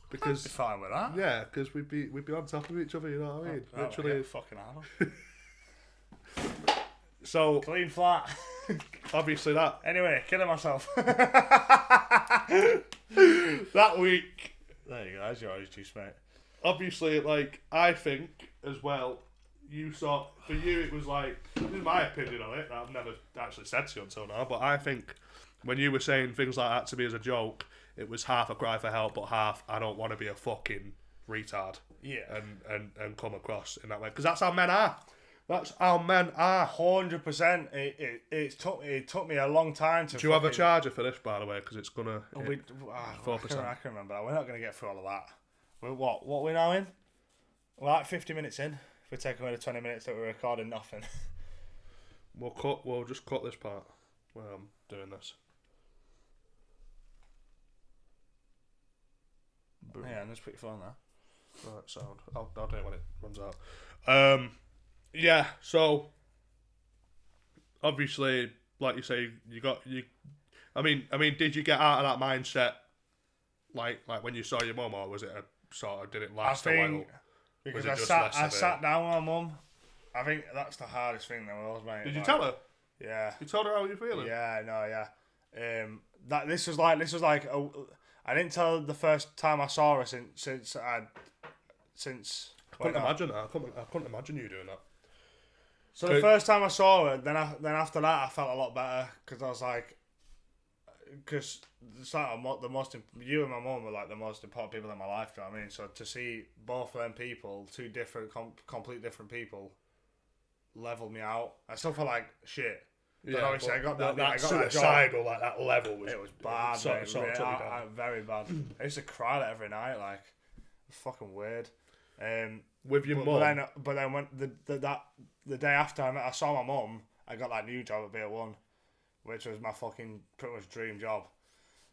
Because I'd be fine with that. Yeah, because we'd be on top of each other. You know what I mean? Literally. Fucking hard. So clean flat. Obviously that. Anyway, killing myself. That week. There you go. That's your orange juice, mate. Obviously, like, I think as well. You saw, for you, it was like, this is my opinion on it. I've never actually said to you until now, but I think when you were saying things like that to me as a joke, it was half a cry for help, but half I don't want to be a fucking retard. Yeah. And come across in that way, because that's how men are. That's how men are. 100%. It took me a long time to. Do you have a charger for this, by the way? Because it's gonna. 4%. I can remember that. We're not gonna get through all of that. We're what we now in? We're like 50 minutes in. If we take away the 20 minutes that we're recording nothing. We'll just cut this part where I'm doing this. Boom. Yeah, and just put your phone there. Right, sound. I'll do it when it runs out. Yeah, so obviously, like you say, I mean, did you get out of that mindset like when you saw your mum, or was it a sort of, did it last a while? Because I sat down with my mum. I think that's the hardest thing there was, mate. Did you tell her? Yeah. You told her how you feeling? Yeah, no, yeah. This was like I didn't tell her the first time I saw her since. I couldn't imagine that. I couldn't imagine you doing that. So the first time I saw her, then after that I felt a lot better because I was like, because it's like you and my mum were like the most important people in my life. Do you know what I mean? So to see both of them people, two different, complete different people, leveled me out. I still felt like shit. But Yeah, obviously I got that. That I got suicidal, like that level was. It was bad. Sort of Very bad. I used to cry every night. Like, it was fucking weird. With your mum. But then when the day after I saw my mum, I got that new job at Beer One, which was my fucking pretty much dream job.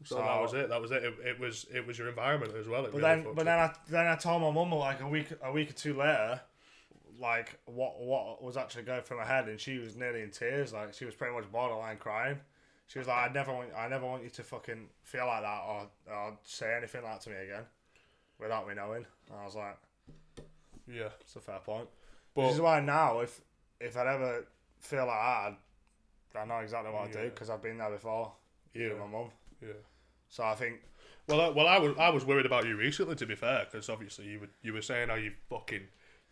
So that was it. It was your environment as well. Then I told my mum like a week or two later, like what was actually going through my head, and she was nearly in tears. Like she was pretty much borderline crying. She was like, I never want you to fucking feel like that or say anything like that to me again, without me knowing. And I was like, yeah, it's a fair point. This is why now, if I'd ever feel like that, I know exactly what I do because I've been there before. You and my mum. Yeah. So I think. Well, I was worried about you recently. To be fair, because obviously you were saying how you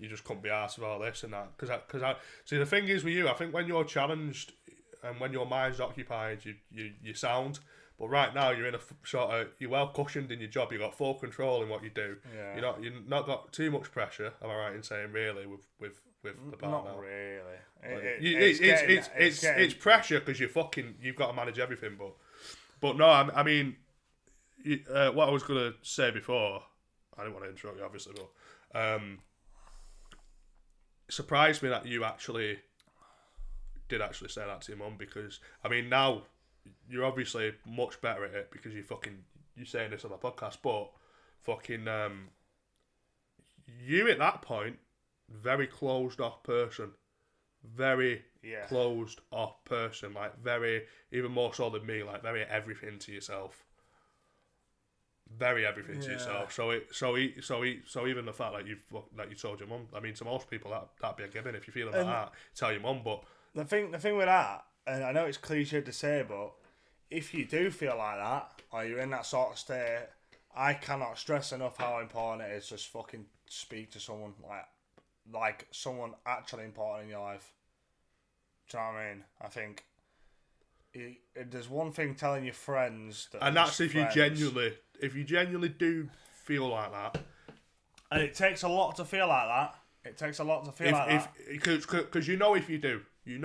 just couldn't be arsed with all this and that. Because I see the thing is with you, I think when you're challenged and when your mind's occupied, you sound. But right now you're in you're well cushioned in your job. You've got full control in what you do. Yeah. You're not got too much pressure. Am I right in saying really with the part not now? Really. It's pressure because you've got to manage everything. But no, I mean, what I was gonna say before, I didn't want to interrupt you obviously, but it surprised me that you did actually say that to your mum, because I mean now you're obviously much better at it because you're saying this on the podcast, but you at that point, very closed off person, closed off person, like very, even more so than me, like very everything to yourself, very everything to yourself. So even the fact that you told your mum, I mean, to most people that'd be a given. If you're feeling like that, tell your mum. But the thing with that, and I know it's cliche to say, but if you do feel like that, or you're in that sort of state, I cannot stress enough how important it is to just fucking speak to someone, like someone actually important in your life. Do you know what I mean? I think there's one thing telling your friends that, and that's if you genuinely do feel like that, and it takes a lot to feel like that. Because you know if you do. Yeah,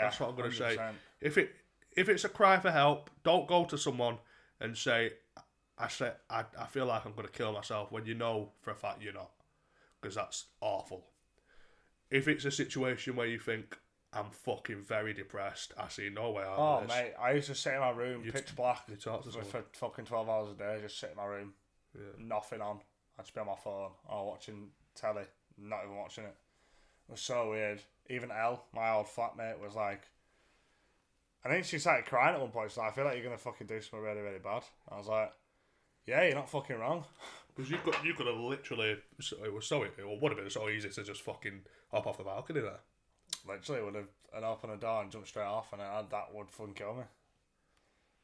that's what I'm gonna 100%. Say. If it's a cry for help, don't go to someone and say, I feel like I'm gonna kill myself, when you know for a fact you're not, because that's awful. If it's a situation where you think, I'm fucking very depressed, I see no way out of this. Oh mate, I used to sit in my room, pitch black, for fucking 12 hours a day, just sit in my room, nothing on. I'd just be on my phone or watching telly, not even watching it. It was so weird. Even Elle, my old flatmate, was like, I think she started crying at one point. She's like, I feel like you're gonna fucking do something really, really bad. I was like, yeah, you're not fucking wrong. Because you could have literally, it would have been so easy to just fucking hop off the balcony there. Literally, would have opened a door and jumped straight off, and that would fucking kill me.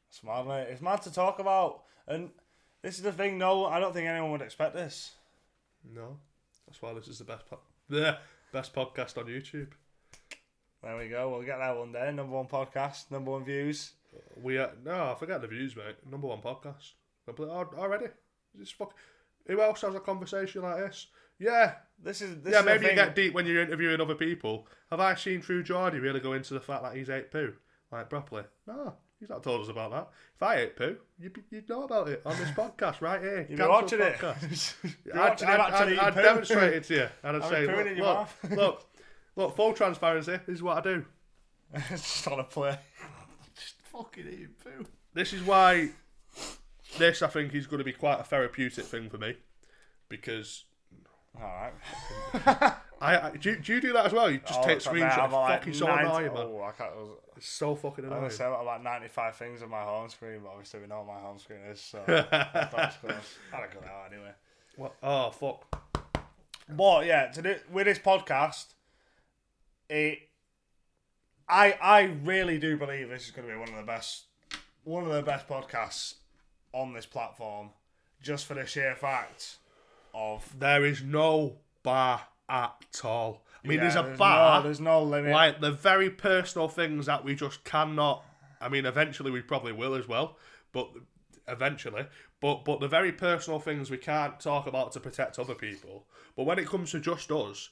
It's mad, mate. It's mad to talk about, and this is the thing. No, I don't think anyone would expect this. No, that's why this is the best podcast on YouTube. There we go. We'll get there one day. Number one podcast, number one views. I forget the views, mate. Number one podcast. Already. Who else has a conversation like this? Yeah. This maybe you get deep when you're interviewing other people. Have I seen True Geordie really go into the fact that he's ate poo? Like, properly? No, he's not told us about that. If I ate poo, you'd know about it on this podcast right here. You've been watching it. I'd demonstrate it to you. And I'd say, look, full transparency, this is what I do. It's just on a play. Just fucking eating poo. This is why this, I think, is going to be quite a therapeutic thing for me. Because... Alright. Do you do that as well? You just take screenshots. Fucking so annoying, man. It's so fucking annoying. I say about like 95 things on my home screen, but obviously we know what my home screen is, so that's close. I'll go out anyway. What? Oh, fuck. But yeah, with this podcast, I really do believe this is going to be one of the best podcasts on this platform, just for the sheer fact of there is no bar at all. I mean, there's a bar. There's no limit. Like the very personal things that we just cannot. I mean, eventually we probably will as well, but eventually. But the very personal things we can't talk about to protect other people. But when it comes to just us,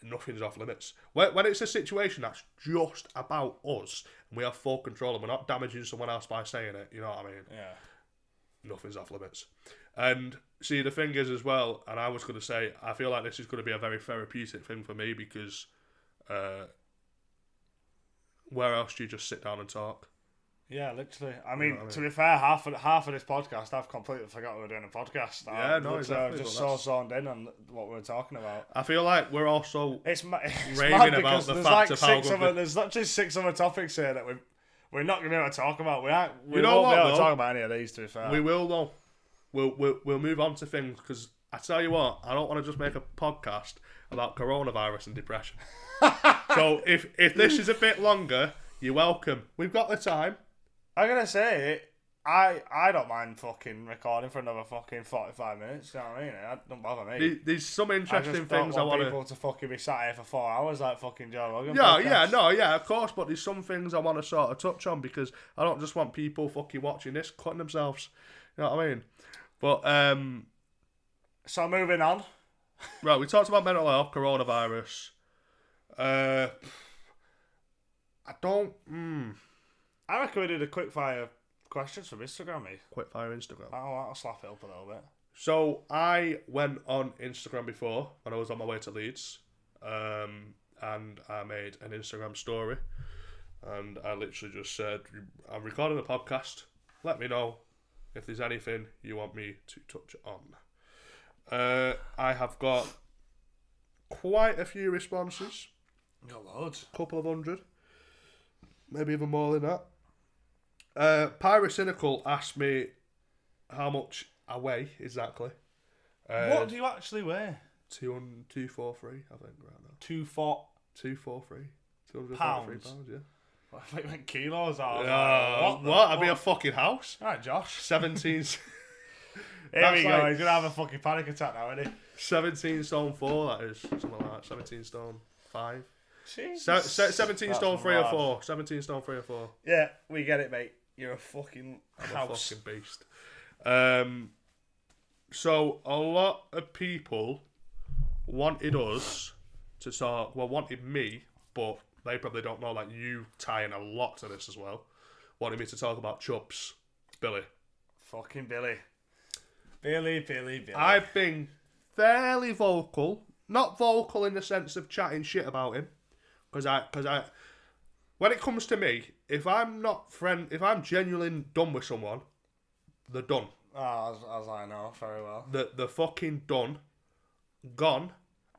nothing's off limits. When it's a situation that's just about us, and we have full control, and we're not damaging someone else by saying it, you know what I mean? Yeah. Nothing's off limits. And see, the thing is as well, and I was going to say, I feel like this is going to be a very therapeutic thing for me because where else do you just sit down and talk? Yeah, literally. I mean, to be fair, half of this podcast, I've completely forgot we were doing a podcast. Yeah, no, exactly. Just so zoned in on what we were talking about. I feel like we're also it's raving about the fact of how good. There's not just 6 other topics here that we're not going to be able to talk about. We won't You be know what, able to though? talk about any of these, to be fair. We will though. We'll move on to things because I tell you what, I don't want to just make a podcast about coronavirus and depression. So if this is a bit longer, you're welcome. We've got the time. I'm going to say, I don't mind fucking recording for another fucking 45 minutes, you know what I mean? It don't bother me. There's some I interesting just things I don't want want people to fucking be sat here for 4 hours like fucking Joe Rogan. Yeah, of course, but there's some things I want to sort of touch on because I don't just want people fucking watching this cutting themselves. You know what I mean? But so moving on. Right, we talked about mental health, coronavirus. I reckon we did a quick fire questions from Instagram, mate. Quick fire Instagram. I'll slap it up a little bit. So I went on Instagram before when I was on my way to Leeds, and I made an Instagram story, and I literally just said, "I'm recording a podcast. Let me know if there's anything you want me to touch on." I have got quite a few responses. Got loads. Couple of hundred. Maybe even more than that. Pyrocynical asked me how much I weigh exactly. What do you actually weigh? 243, I think, right now. 243 243 pounds, yeah. I think you meant kilos. What? I'd be a fucking house. Alright, Josh. 17. Here That's we go. like- He's gonna have a fucking panic attack now, isn't he? 17 stone 4, that is. Something like that. 17 stone 5. Jesus. 17 That's stone 3 or mad. 4. 17 stone 3 or 4. Yeah, we get it, mate. You're a fucking I'm house. a fucking beast. So a lot of people wanted us to talk. Well, wanted me, but they probably don't know. Like you tie in a lot to this as well. Wanted me to talk about Chubbs, Billy. Fucking Billy. Billy. I've been fairly vocal, not vocal in the sense of chatting shit about him, because I, when it comes to me, if I'm genuinely done with someone, they're done. Oh, as I know very well. They're fucking done, gone.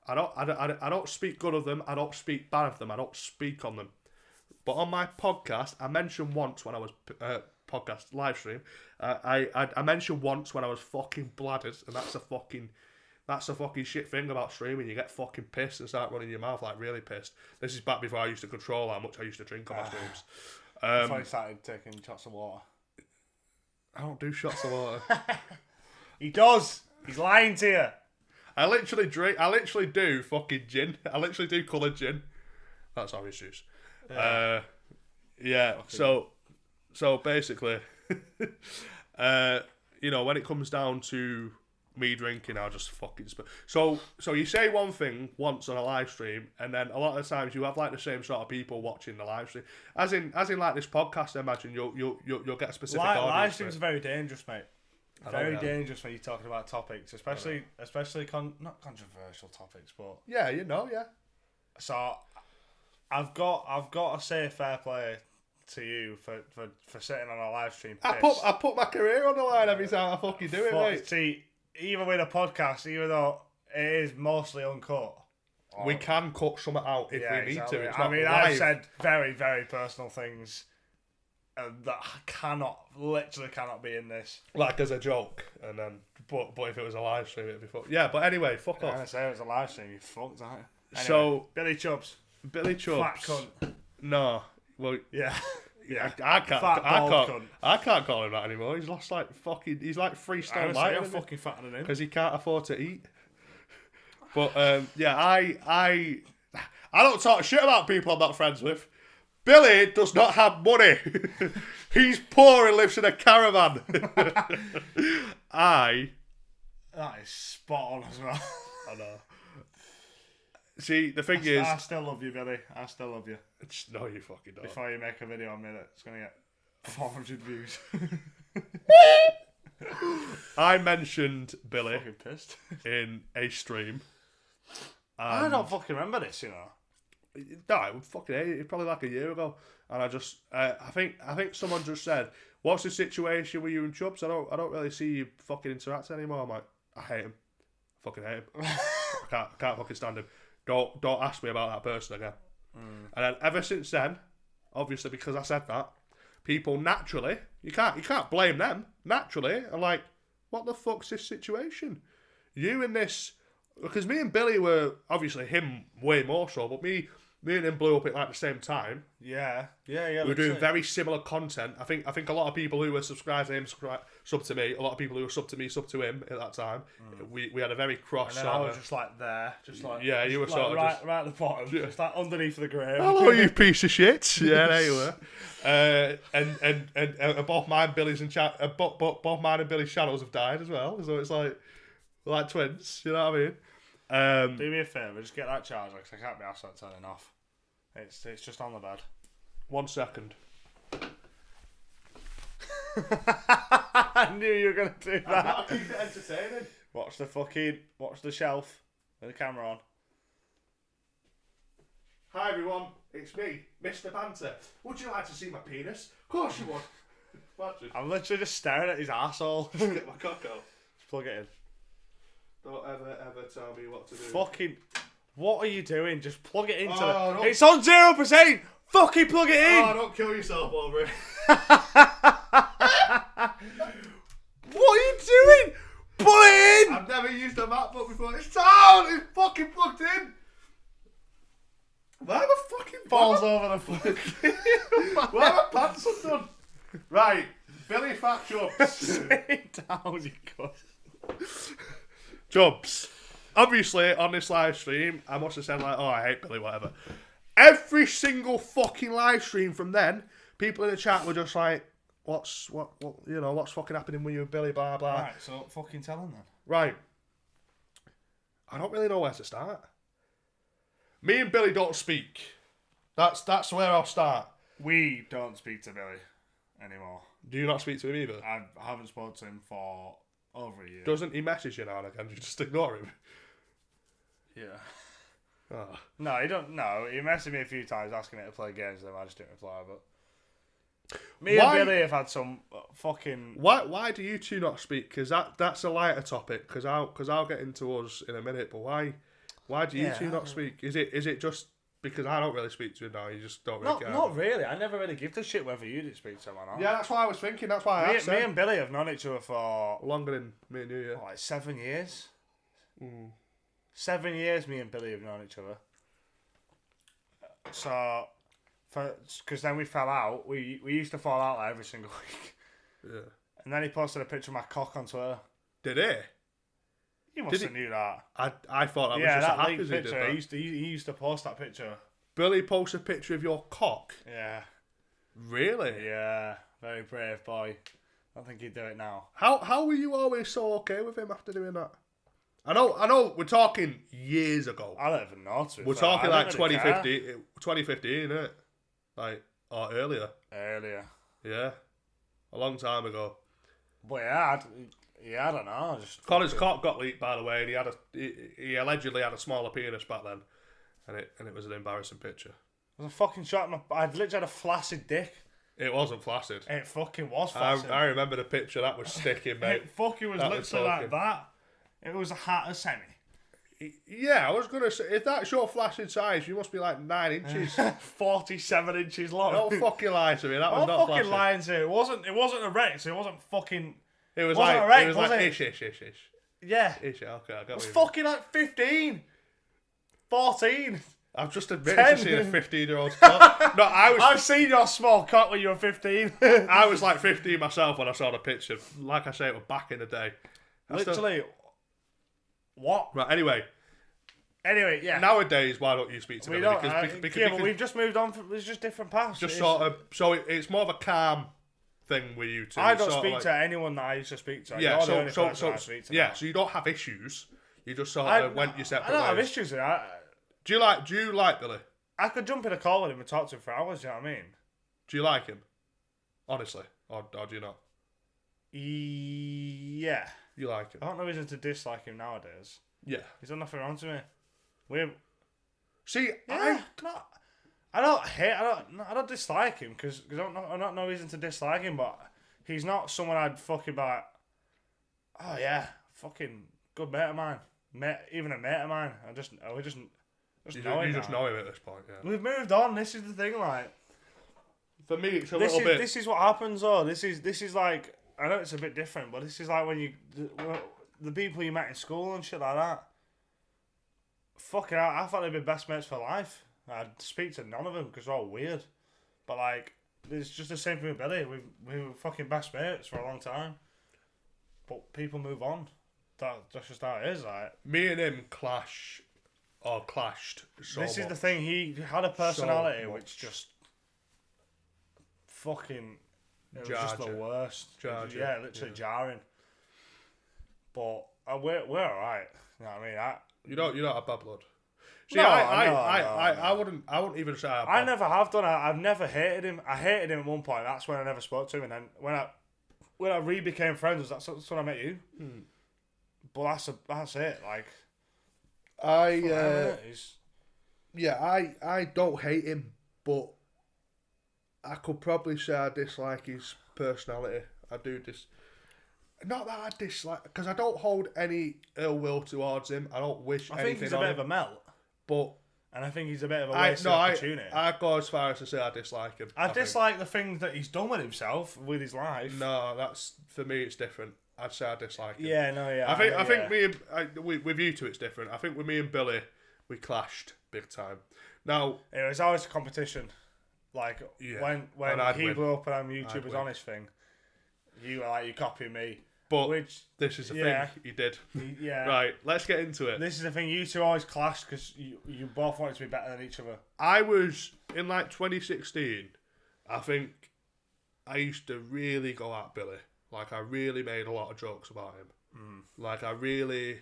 I don't speak good of them. I don't speak bad of them. I don't speak on them. But on my podcast, I mentioned once when I was podcast live stream, I mentioned once when I was fucking bladdered, and that's a fucking shit thing about streaming. You get fucking pissed and start running your mouth like really pissed. This is back before I used to control how much I used to drink on my streams. Before I started taking shots of water. I don't do shots of water. He does. He's lying to you. I literally do fucking gin. I literally do coloured gin. That's orange juice. Yeah. So basically, when it comes down to me drinking, I'll just fucking So you say one thing once on a live stream, and then a lot of times you have like the same sort of people watching the live stream. As in like this podcast, I imagine you'll get a specific audience. Live streams are very dangerous, mate. Very yeah. dangerous when you're talking about topics, especially not controversial topics, but yeah. So I've got to say fair play to you for sitting on a live stream. I put my career on the line every time I fucking do it, mate. See, even with a podcast, even though it is mostly uncut, we can cut some out if we need to. It's not live. I've said very, very personal things that literally cannot be in this. Like as a joke, and then but if it was a live stream, it'd be fucked. Yeah, but anyway, off. I say it was a live stream. You fucked, aren't you? Anyway, So Billy Chubbs, Fat cunt. No. Well, Yeah. Yeah. I can't. Fat, bald cunt. I can't call him that anymore. He's lost like fucking. He's like 3 stone light. I'm fucking fatter than him. Because he can't afford to eat. But yeah, I don't talk shit about people I'm not friends with. Billy does not have money. He's poor and lives in a caravan. That is spot on as well. I know. See, the thing is... I still love you, Billy. I still love you. No, you fucking don't. Before you make a video on me that's going to get 400 views. I mentioned Billy Fucking pissed. in a stream. I don't fucking remember this, you know. No, it was fucking it's probably like a year ago. And I just... I think someone just said, what's the situation with you and Chubbs? I don't really see you fucking interact anymore. I'm like, I hate him. I fucking hate him. I can't fucking stand him. Don't ask me about that person again. And then ever since then, obviously because I said that, people naturally, you can't blame them, naturally are like, what the fuck's this situation? You in this, because me and Billy were, obviously him way more so, but me and him blew up at like the same time. Yeah. We were doing very similar content. I think a lot of people who were subscribed to him sub to me. A lot of people who were sub to me sub to him at that time. We had a very cross. And then I was just like there, just like yeah, you were sort of right at the bottom, just like underneath the grave. Hello, you piece of shit. Yeah, there you were. And both mine, Billy's and both mine and Billy's channels have died as well. So it's like we're like twins. You know what I mean? Do me a favour, just get that charger because I can't be asked that turning off. It's just on the bed. 1 second. I knew you were going to do that. I'll keep it entertaining. Watch the shelf with the camera on. Hi everyone, it's me, Mr. Banter. Would you like to see my penis? Of course you would. Imagine. I'm literally just staring at his arsehole. Get my cock out. Just plug it in. Don't ever tell me what to do. Fucking, what are you doing? Just plug it into Oh, It's on 0%! Fucking plug it in! Oh, don't kill yourself over it. What are you doing? Put it in! I've never used a MacBook before. It's down! It's fucking plugged in! Why am I fucking... Falls over the fucking... Why are my pants undone? Right, Billy Fat Chubbs. Sit down, you cuss. Chubbs. Obviously, on this live stream, I must have said like, oh, I hate Billy, whatever. Every single fucking live stream from then, people in the chat were just like, what's fucking happening with you and Billy, blah, blah. Right, so fucking tell him then. Right. I don't really know where to start. Me and Billy don't speak. That's where I'll start. We don't speak to Billy anymore. Do you not speak to him either? I haven't spoken to him for over a year. Doesn't he message you now and again? You just ignore him? Yeah. Oh. No, he don't. No, he messaged me a few times asking me to play games with him. I just didn't reply. But me and Billy have had some fucking. Why do you two not speak? Because that's a lighter topic. Because I'll get into us in a minute. But why do you two not speak? Is it just because I don't really speak to him now? You just don't really care. Not really. I never really give a shit whether you did speak to him or not. Yeah, that's why I was thinking. That's why I asked. Me and Billy have known each other for longer than me and you. Yeah. like 7 years. 7 years. Me and Billy have known each other. So, because then we fell out. We used to fall out like every single week. Yeah. And then he posted a picture of my cock on Twitter. Did he? You must have knew that. I thought that was Yeah, just that a leaked hacker. picture. He used to post that picture. Billy posted a picture of your cock. Yeah. Really? Yeah. Very brave boy. I don't think he'd do it now. How were you always so okay with him after doing that? I know. We're talking years ago. I don't even know. We're talking like 2015, isn't it? Like or earlier. Earlier. Yeah, a long time ago. But yeah, I don't know. Connor's cock got leaked, by the way, and he allegedly had a smaller penis back then, and it was an embarrassing picture. It was a fucking shot. I'd literally had a flaccid dick. It wasn't flaccid. It fucking was flaccid. I remember the picture. That was sticking, mate. It fucking was literally like that. It was a hat of semi. Yeah, I was gonna say if that's your flaccid size, you must be like 9 inches. 47 inches long. Don't fucking lie to me. That was not fucking flaccid. lying to you. It wasn't erect. So it wasn't fucking. It was wasn't like erect, it was like it? ish. Yeah. Ish. Okay, I got It was what you mean. fucking like 15, 14. I've just admitted to seeing a 15-year-old's cock. No, I've seen your small cock when you were 15. I was like 15 myself when I saw the picture. Like I say, it was back in the day. Literally. What? Right, anyway, yeah. nowadays, why don't you speak to me? But we've just moved on. It's just different paths. Just sort of, so it's more of a calm thing with you two. I don't speak to anyone that I used to speak to. Yeah, You're the only person I speak to now. so you don't have issues. You just sort of went your separate ways. I don't have issues with that. Do you like Billy? I could jump in a call with him and talk to him for hours. Do you know what I mean? Do you like him? Honestly, or do you not? Yeah. You like him? I don't know reason to dislike him nowadays. Yeah. He's done nothing wrong to me. See, I don't dislike him because I don't no reason to dislike him, but he's not someone I'd fucking be like, oh yeah, fucking good mate of mine, even a mate of mine. We just know him. You just know him at this point, yeah. We've moved on. This is the thing, like. For me, it's a little bit. This is what happens, though. This is like, I know it's a bit different, but this is like when the people you met in school and shit like that. Fucking hell, I thought they'd be best mates for life. I'd speak to none of them because they're all weird. But like, it's just the same thing with Billy. We were fucking best mates for a long time. But people move on. That's just how it is. Like, me and him clashed. This is the thing. He had a personality which just fucking. It was just the worst. Yeah, literally jarring. But we're alright. You know what I mean? You don't have bad blood. See, No, I wouldn't even say I never have done. I've never hated him. I hated him at one point. That's when I never spoke to him. And then when I re-became friends, that's when I met you. But that's it. Like, I don't hate him, but I could probably say I dislike his personality. I do not that I dislike, because I don't hold any ill will towards him. I don't wish anything on him. I think he's a bit of a melt. And I think he's a bit of a wasted opportunity. I go as far as to say I dislike him. I dislike the things that he's done with himself, with his life. No, that's, for me, it's different. I'd say I dislike him. Yeah, no, yeah. I think with you two, it's different. I think with me and Billy, we clashed big time. Now, it was always a competition. Like, when he blew up and YouTube was on his thing, you were like, you copy me. But this is the thing, he did. Yeah. Right, let's get into it. This is the thing, you two always clashed because you both wanted to be better than each other. I was, in like 2016, I think I used to really go at Billy. Like, I really made a lot of jokes about him. Like, I really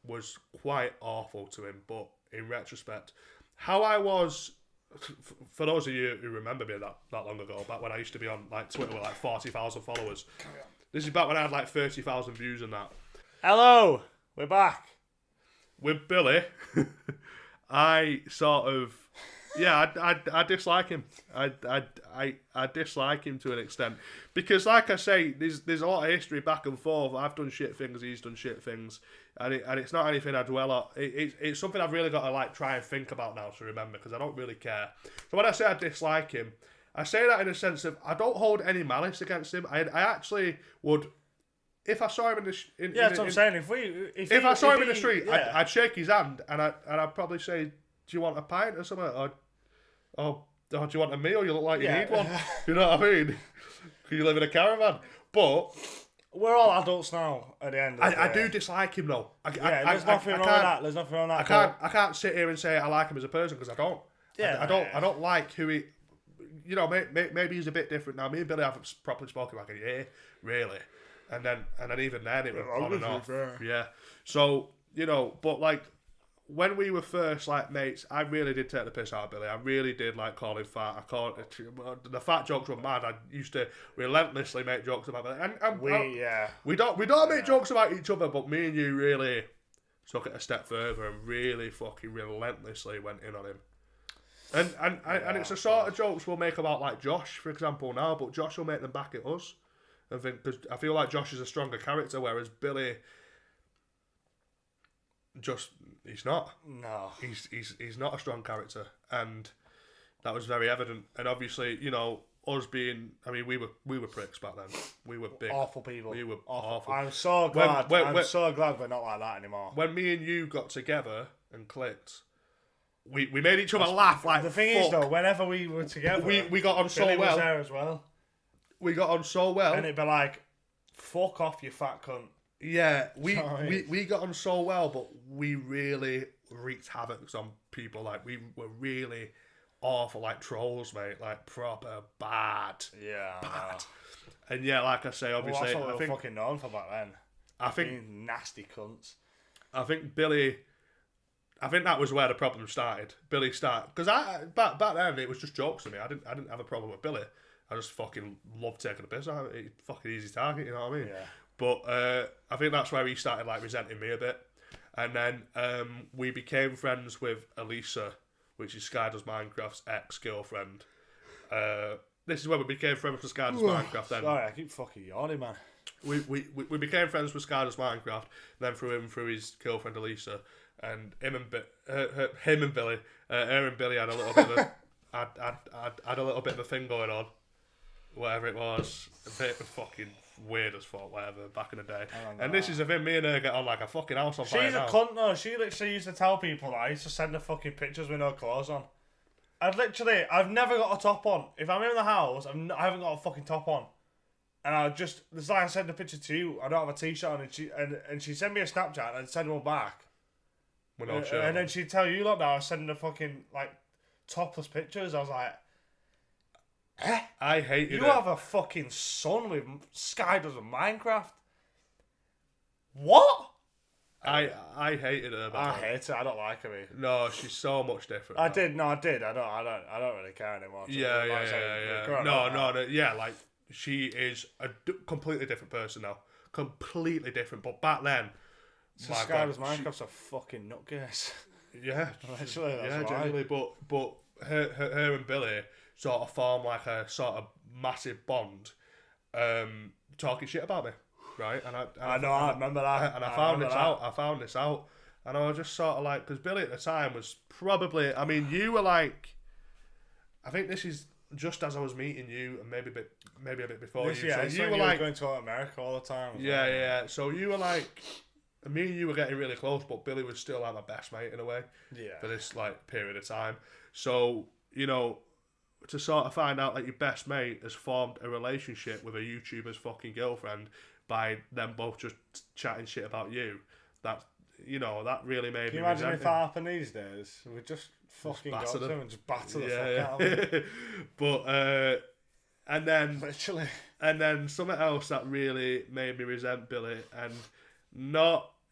was quite awful to him. But in retrospect, how I was, for those of you who remember me that long ago, back when I used to be on like Twitter with like 40,000 followers. This is back when I had like 30,000 views and that. Hello, we're back. With Billy, I sort of, I dislike him. I dislike him to an extent because, like I say, there's a lot of history back and forth. I've done shit things, he's done shit things, and it's not anything I dwell on. It's something I've really got to like try and think about now to remember because I don't really care. So when I say I dislike him, I say that in a sense of I don't hold any malice against him. I actually would, if I saw him in the that's what I'm saying. If I saw him in the street, I'd shake his hand and I'd probably say, "Do you want a pint or something?" Or do you want a meal? You look like you need one. You know what I mean? You live in a caravan. But we're all adults now. At the end, of the day. I do dislike him though. There's nothing wrong with that. There's nothing wrong with that. I can't sit here and say I like him as a person because I don't. Yeah, I don't like who he. You know, maybe he's a bit different now. Me and Billy haven't properly spoken like a year, really, and then even then it was on and off. Yeah. So but like when we were first like mates, I really did take the piss out of Billy. I really did like call him fat. The fat jokes were mad. I used to relentlessly make jokes about Billy, and we don't make jokes about each other, but me and you really took it a step further and really fucking relentlessly went in on him. And it's the sort of jokes we'll make about like Josh, for example, now, but Josh will make them back at us. Because I feel like Josh is a stronger character, whereas Billy he's not. No. He's not a strong character, and that was very evident. And obviously, us being, I mean, we were pricks back then. We were big, awful people. We were awful. I'm so glad. I'm so glad we're not like that anymore. When me and you got together and clicked, we made each other laugh like the thing fuck. is though, whenever we were together, we got on so Billy well. was there as well, We got on so well, and it'd be like, "Fuck off, you fat cunt." yeah, we Sorry. got on so well, but we really wreaked havoc on people. Like we were really awful, like trolls, mate, like proper bad. Yeah, Bad. And yeah, like I say, well, obviously, that's what we I were think fucking known for back then. I think Being nasty cunts. I think Billy. I think that was where the problem started. Billy started because I back then it was just jokes to me. I didn't have a problem with Billy. I just fucking loved taking the piss out of it. He's fucking easy target, you know what I mean? Yeah. But I think that's where he started like resenting me a bit, and then we became friends with Elisa, which is Skydoes Minecraft's ex-girlfriend. This is where we became friends with Skydoes Minecraft. Then Sorry, I keep fucking yawning, man. we became friends with Skydoes Minecraft. Then through his girlfriend Elisa, and him and Billy, her and Billy had a little bit of a had a little bit of a thing going on. Whatever it was, a bit fucking weird as fuck, whatever, back in the day. And this is the thing, me and her get on like a fucking house on fire. She's a cunt though. She literally used to tell people that I used to send her fucking pictures with no clothes on. I've never got a top on. If I'm in the house, I haven't got a fucking top on. And it's like I sent a picture to you, I don't have a t-shirt on, and she sent me a Snapchat and I'd send one back. With no shirt And on. then she'd tell you lot now, I was sending her fucking, like, topless pictures. I was like, I hated you it. have a fucking son with Skydoes and Minecraft? What? I hated her. I hate it. I don't like her. No, she's so much different. I did. I don't really care anymore. Yeah. No. Yeah, like she is a completely different person now. Completely different. But back then, So my Skydoes God, Minecraft's a fucking nutcase. yeah, Literally, that's yeah, why. generally. But her and Billy sort of formed like a sort of massive bond, talking shit about me, right? And I remember that. And I found this out, and I was just sort of like, because Billy at the time was probably, I mean, you were like, I think this is just as I was meeting you, and maybe a bit before you. Yeah, So you were like going to America all the time. yeah. So you were like, me and you were getting really close, but Billy was still like my best mate in a way. Yeah. For this like period of time, so you know, to sort of find out that your best mate has formed a relationship with a YouTuber's fucking girlfriend by them both just chatting shit about you, that that really made Can me you imagine resent if him. that happened these days? We just fucking got batter to them. him and just batter the fuck out of him. But and then Literally. and then something else that really made me resent Billy, and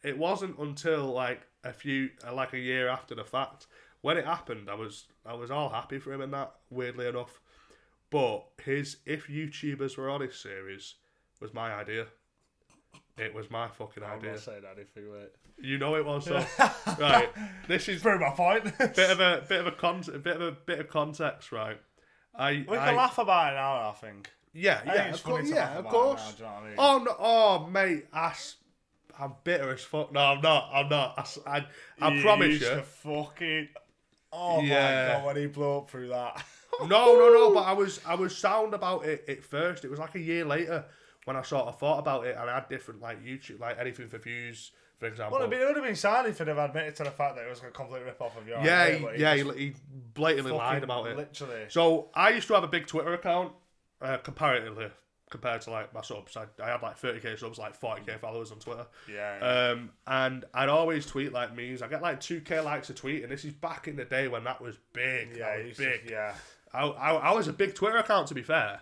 it wasn't until like a year after the fact. When it happened, I was all happy for him and that, weirdly enough. But his If YouTubers Were Honest series was my idea. It was my fucking I'm idea. not saying anything, wait. You know it was, so right. This is Prove my point. bit of context, right? We can laugh about it now, I think. Yeah, I think it's funny to laugh of about course. it now, do you know what I mean? Oh no, oh mate, I'm bitter as fuck. No, I'm not. I promise used you. to fucking. Oh Yeah. my god, when he blew up through that. No. But I was sound about it at first. It was like a year later when I sort of thought about it, and I had different like YouTube, like anything for views, for example. Well, it would have been sad if he'd have admitted to the fact that it was a complete rip-off of your Yeah, idea, but he blatantly fucking lied about it. Literally. So I used to have a big Twitter account, comparatively compared to like my subs. I had like 30k subs, like 40k followers on Twitter. Yeah. And I'd always tweet like memes. I get like 2k likes a tweet, and this is back in the day when that was big. Yeah, that was big. Yeah. I was a big Twitter account, to be fair.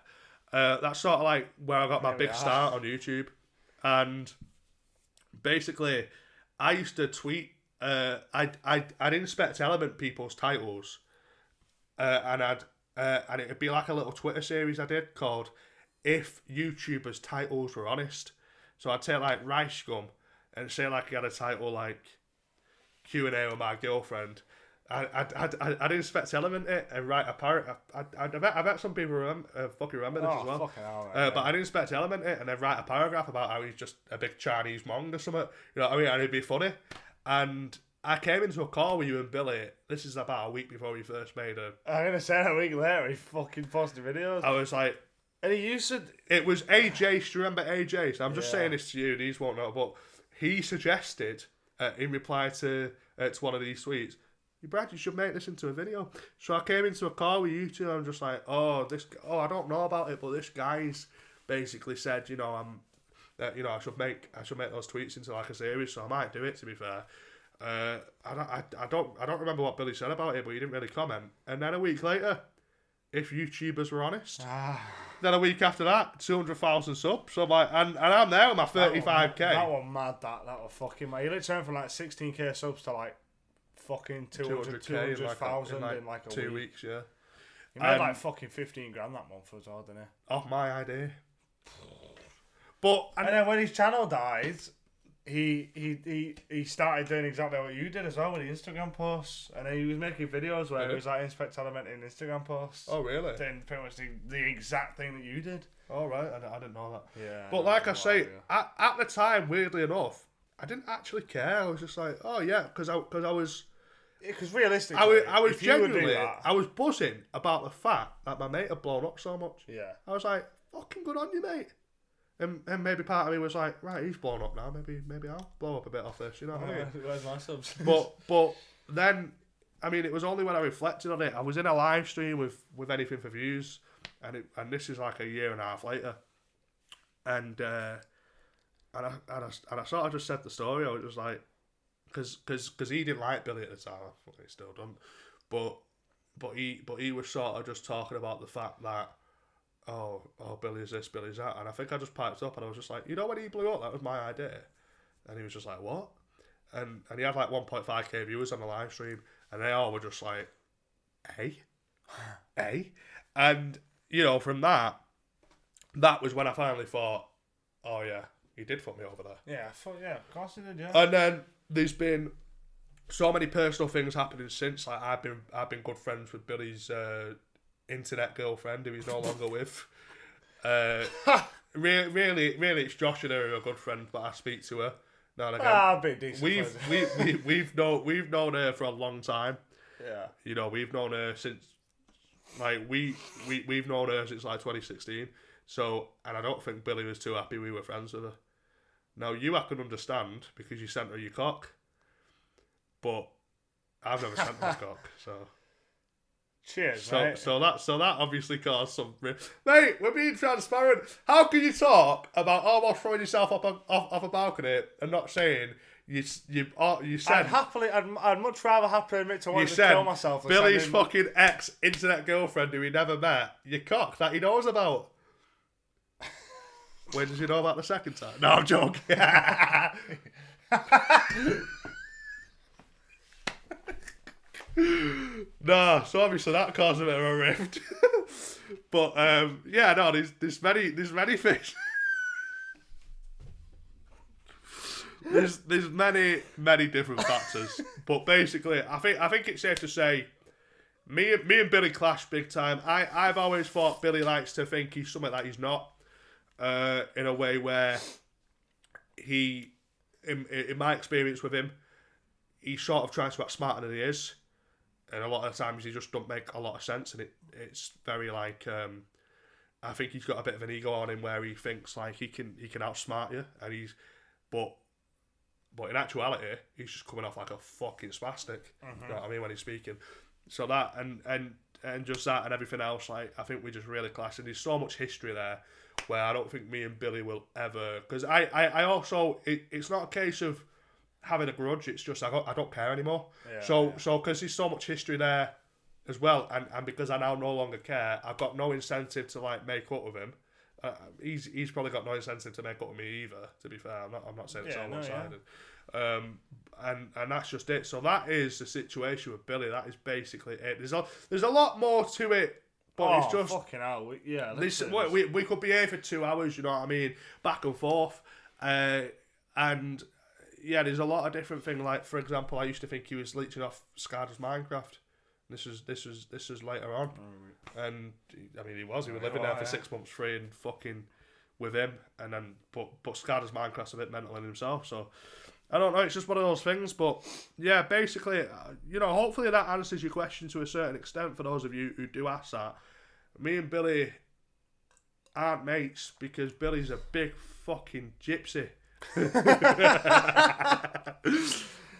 That's sort of like where I got my big start on YouTube. And basically, I used to tweet. I'd inspect Element people's titles, and it'd be like a little Twitter series I did called "If YouTubers' Titles Were Honest." So I'd take like Rice Scum and say like he had a title like Q&A with my girlfriend. I'd inspect Element it and write a paragraph. I bet some people fucking remember this as well. Fucking hell, right, But I'd inspect Element it and then write a paragraph about how he's just a big Chinese mong or something. You know what I mean? And it'd be funny. And I came into a call with you and Billy. This is about a week before we first made a. I'm gonna say a week later he fucking posted videos. I was like, And he used to. it was AJ. Do you remember AJ? So I'm just Yeah. saying this to you. These won't know, but he suggested in reply to one of these tweets, Brad, you should make this into a video. So I came into a call with you two, and I'm just like, I don't know about it, but this guy's basically said, I should make those tweets into like a series, so I might do it, to be fair. I don't remember what Billy said about it, but he didn't really comment. And then a week later, if YouTubers were honest, then a week after that, 200,000 subs. So I'm like, and I'm there with my 35k. That was mad. That was fucking mad. You literally went from like 16k subs to like fucking 200,000 in like a 2 week. weeks, yeah. He made like fucking 15 grand that month as well, didn't he? Off my idea. But and then when his channel died, he started doing exactly what you did as well with the Instagram posts, and he was making videos where he was like Inspector Element in Instagram posts. Oh really? Doing pretty much the exact thing that you did. Oh right, I didn't know that. Yeah. But like I say, at the time, weirdly enough, I didn't actually care. I was just like, oh yeah, because I was. Because realistically, I was genuinely, I was buzzing about the fact that my mate had blown up so much. Yeah. I was like, fucking good on you, mate. And maybe part of me was like, right, he's blown up now. Maybe I'll blow up a bit off this. You know what I mean? Where's my subs? But then, I mean, it was only when I reflected on it. I was in a live stream with Anything for Views, and this is like a year and a half later, and I sort of just said the story. I was just like, because he didn't like Billy at the time. He still don't. But he was sort of just talking about the fact that. Oh, Billy's this, Billy's that. And I think I just piped up and I was just like, when he blew up, that was my idea. And he was just like, what? And he had like 1.5k viewers on the live stream, and they all were just like, hey? And, from that was when I finally thought, oh yeah, he did put me over there. Yeah, of course he did, yeah. And then there's been so many personal things happening since. Like I've been good friends with Billy's internet girlfriend, who he's no longer with. Really, it's Josh and her who are good friends, but I speak to her now and again. A bit decent. We've known her for a long time. Yeah. We've known her since we've known her since like 2016. So, and I don't think Billy was too happy we were friends with her. Now I can understand because you sent her your cock, but I've never sent her a cock, so. Cheers, mate. So that obviously caused some. Mate, we're being transparent. How can you talk about almost throwing yourself off a balcony and not saying you said? I'd much rather happily admit to wanting to kill myself. Billy's fucking ex-internet girlfriend who he never met, your cock that he knows about. When does he know about the second time? No, I'm joking. No, so obviously that caused a bit of a rift. But there's many things. there's many different factors. But basically, I think it's safe to say me and Billy clash big time. I've always thought Billy likes to think he's something that he's not. In a way where in my experience with him, he's sort of trying to act smarter than he is. And a lot of times he just don't make a lot of sense, and it's very like I think he's got a bit of an ego on him where he thinks like he can outsmart you, and but in actuality he's just coming off like a fucking spastic. You know what I mean when he's speaking. So that and just that and everything else, like I think we just really clash, and there's so much history there where I don't think me and Billy will ever, because I also it's not a case of having a grudge, it's just I don't care anymore. So because there's so much history there as well, and because I now no longer care, I've got no incentive to like make up with him. He's probably got no incentive to make up with me either, to be fair. I'm not saying it's all one-sided. And that's just it. So that is the situation with Billy. That is basically it. There's a lot more to it, but it's just fucking hell. We could be here for 2 hours, you know what I mean, back and forth, and yeah, there's a lot of different things. Like for example, I used to think he was leeching off Scar's Minecraft. This was later on, and I mean he was living there for 6 months free and fucking with him, and then but Scar's Minecraft's a bit mental in himself, so I don't know, it's just one of those things. But yeah, basically, hopefully that answers your question to a certain extent for those of you who do ask that. Me and Billy aren't mates because Billy's a big fucking gypsy.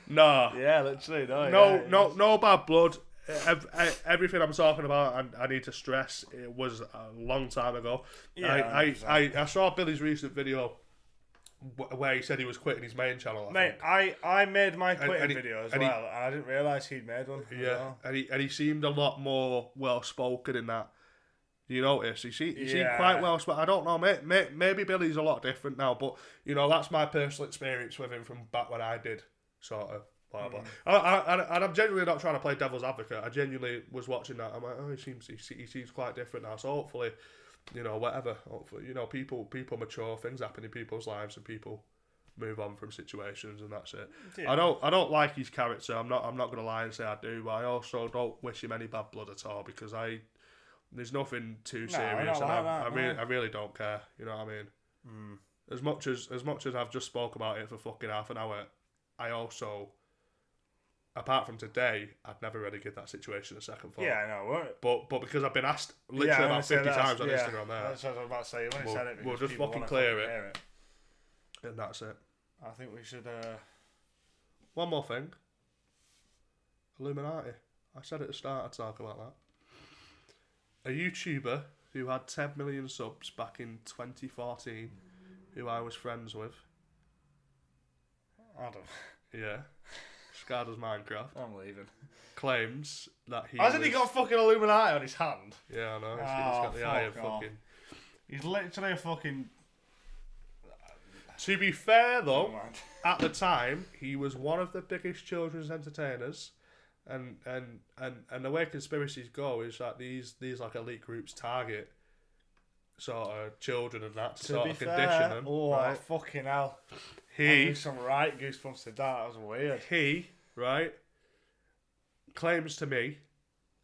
No. Yeah, literally. No bad blood. Everything I'm talking about, and I need to stress, it was a long time ago. Yeah, I saw Billy's recent video where he said he was quitting his main channel. I made my quitting he- video as and well, and I didn't realise he'd made one. Yeah, Well. and he seemed a lot more well spoken in that. You notice he seemed Yeah. quite well spoken. I don't know, maybe Billy's a lot different now, but you know that's my personal experience with him from back when I did sort of. Blah, blah. And I'm genuinely not trying to play devil's advocate. I genuinely was watching that. I'm like, oh, he seems quite different now. So hopefully, you know, whatever. Hopefully, you know, people mature. Things happen in people's lives, and people move on from situations, and that's it. Yeah. I don't like his character. I'm not gonna lie and say I do, but I also don't wish him any bad blood at all because there's nothing too serious, and I really don't care. You know what I mean? As much as I've just spoke about it for fucking half an hour, I also. Apart from today, I'd never really give that situation a second thought. Yeah, I know. But because I've been asked literally about 50 times on Instagram there. That's what I was about to say. When he said it, we'll just fucking clear it. And that's it. I think we should... One more thing. Illuminati. I said at the start I'd talk about that. A YouTuber who had 10 million subs back in 2014, who I was friends with. Adam. Yeah. Scardo's Minecraft. I'm leaving. Claims that he Hasn't he got fucking Illuminati on his hand? Yeah, I know. He's got the eye of fucking... He's literally a fucking... To be fair, though, at the time, he was one of the biggest children's entertainers. And the way conspiracies go is that these like elite groups target sort of children and that to sort of condition them. Oh, right? Fucking hell. He... some right goosebumps to that was weird. He, right, claims to me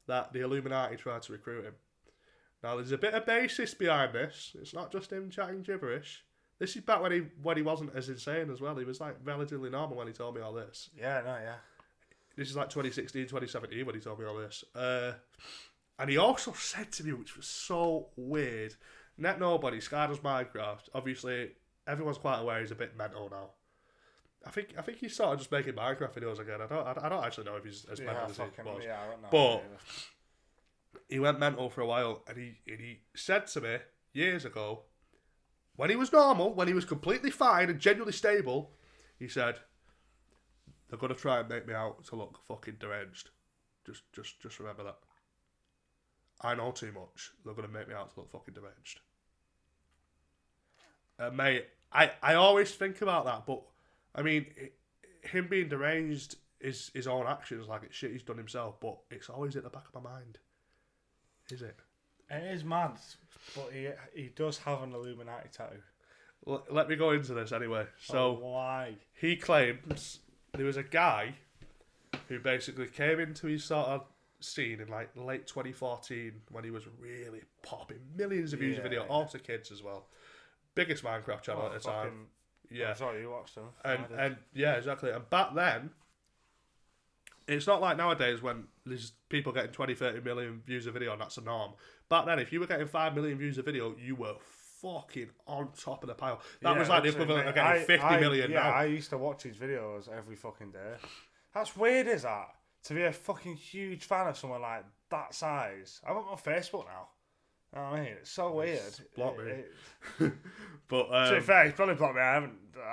that the Illuminati tried to recruit him. Now, there's a bit of basis behind this. It's not just him chatting gibberish. This is back when he wasn't as insane as well. He was like relatively normal when he told me all this. Yeah, no, yeah. This is like 2016, 2017 when he told me all this. And he also said to me, which was so weird, Net Nobody, Scardo's Minecraft, obviously everyone's quite aware he's a bit mental now. I think he's sort of just making Minecraft videos again. I don't actually know if he's as mental as he was. Yeah, I don't know. But he went mental for a while, and he said to me years ago, when he was normal, when he was completely fine and genuinely stable, he said, they're going to try and make me out to look fucking deranged. Just remember that. I know too much. They're going to make me out to look fucking deranged. Mate, I always think about that, but I mean, him being deranged is his own actions, like it's shit he's done himself, but it's always at the back of my mind. Is it? It is mad, but he does have an Illuminati tattoo. Let me go into this anyway. So why? He claims there was a guy who basically came into his sort of scene in like late 2014 when he was really popping millions of views of video, all to kids as well. Biggest Minecraft channel at the time. Yeah. I'm sorry, you watched them. And yeah, exactly. And back then, it's not like nowadays when there's people getting 20, 30 million views a video and that's the norm. Back then, if you were getting 5 million views a video, you were fucking on top of the pile. That was like the equivalent of getting 50 million now. Yeah, I used to watch his videos every fucking day. That's weird, is that? To be a fucking huge fan of someone like that size. I'm on Facebook now. You know what I mean? It's so weird. Block me. But to be fair, he's probably blocked me. I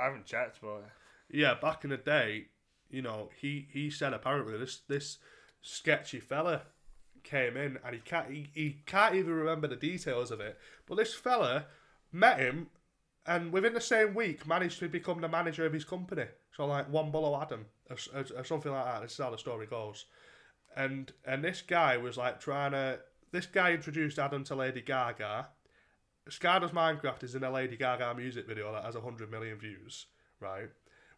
haven't checked, but yeah, back in the day, you know, he said apparently this sketchy fella came in and he can't even remember the details of it. But this fella met him and within the same week managed to become the manager of his company. So like one below Adam or something like that. This is how the story goes. And this guy was like this guy introduced Adam to Lady Gaga. Scardo's Minecraft is in a Lady Gaga music video that has 100 million views, right?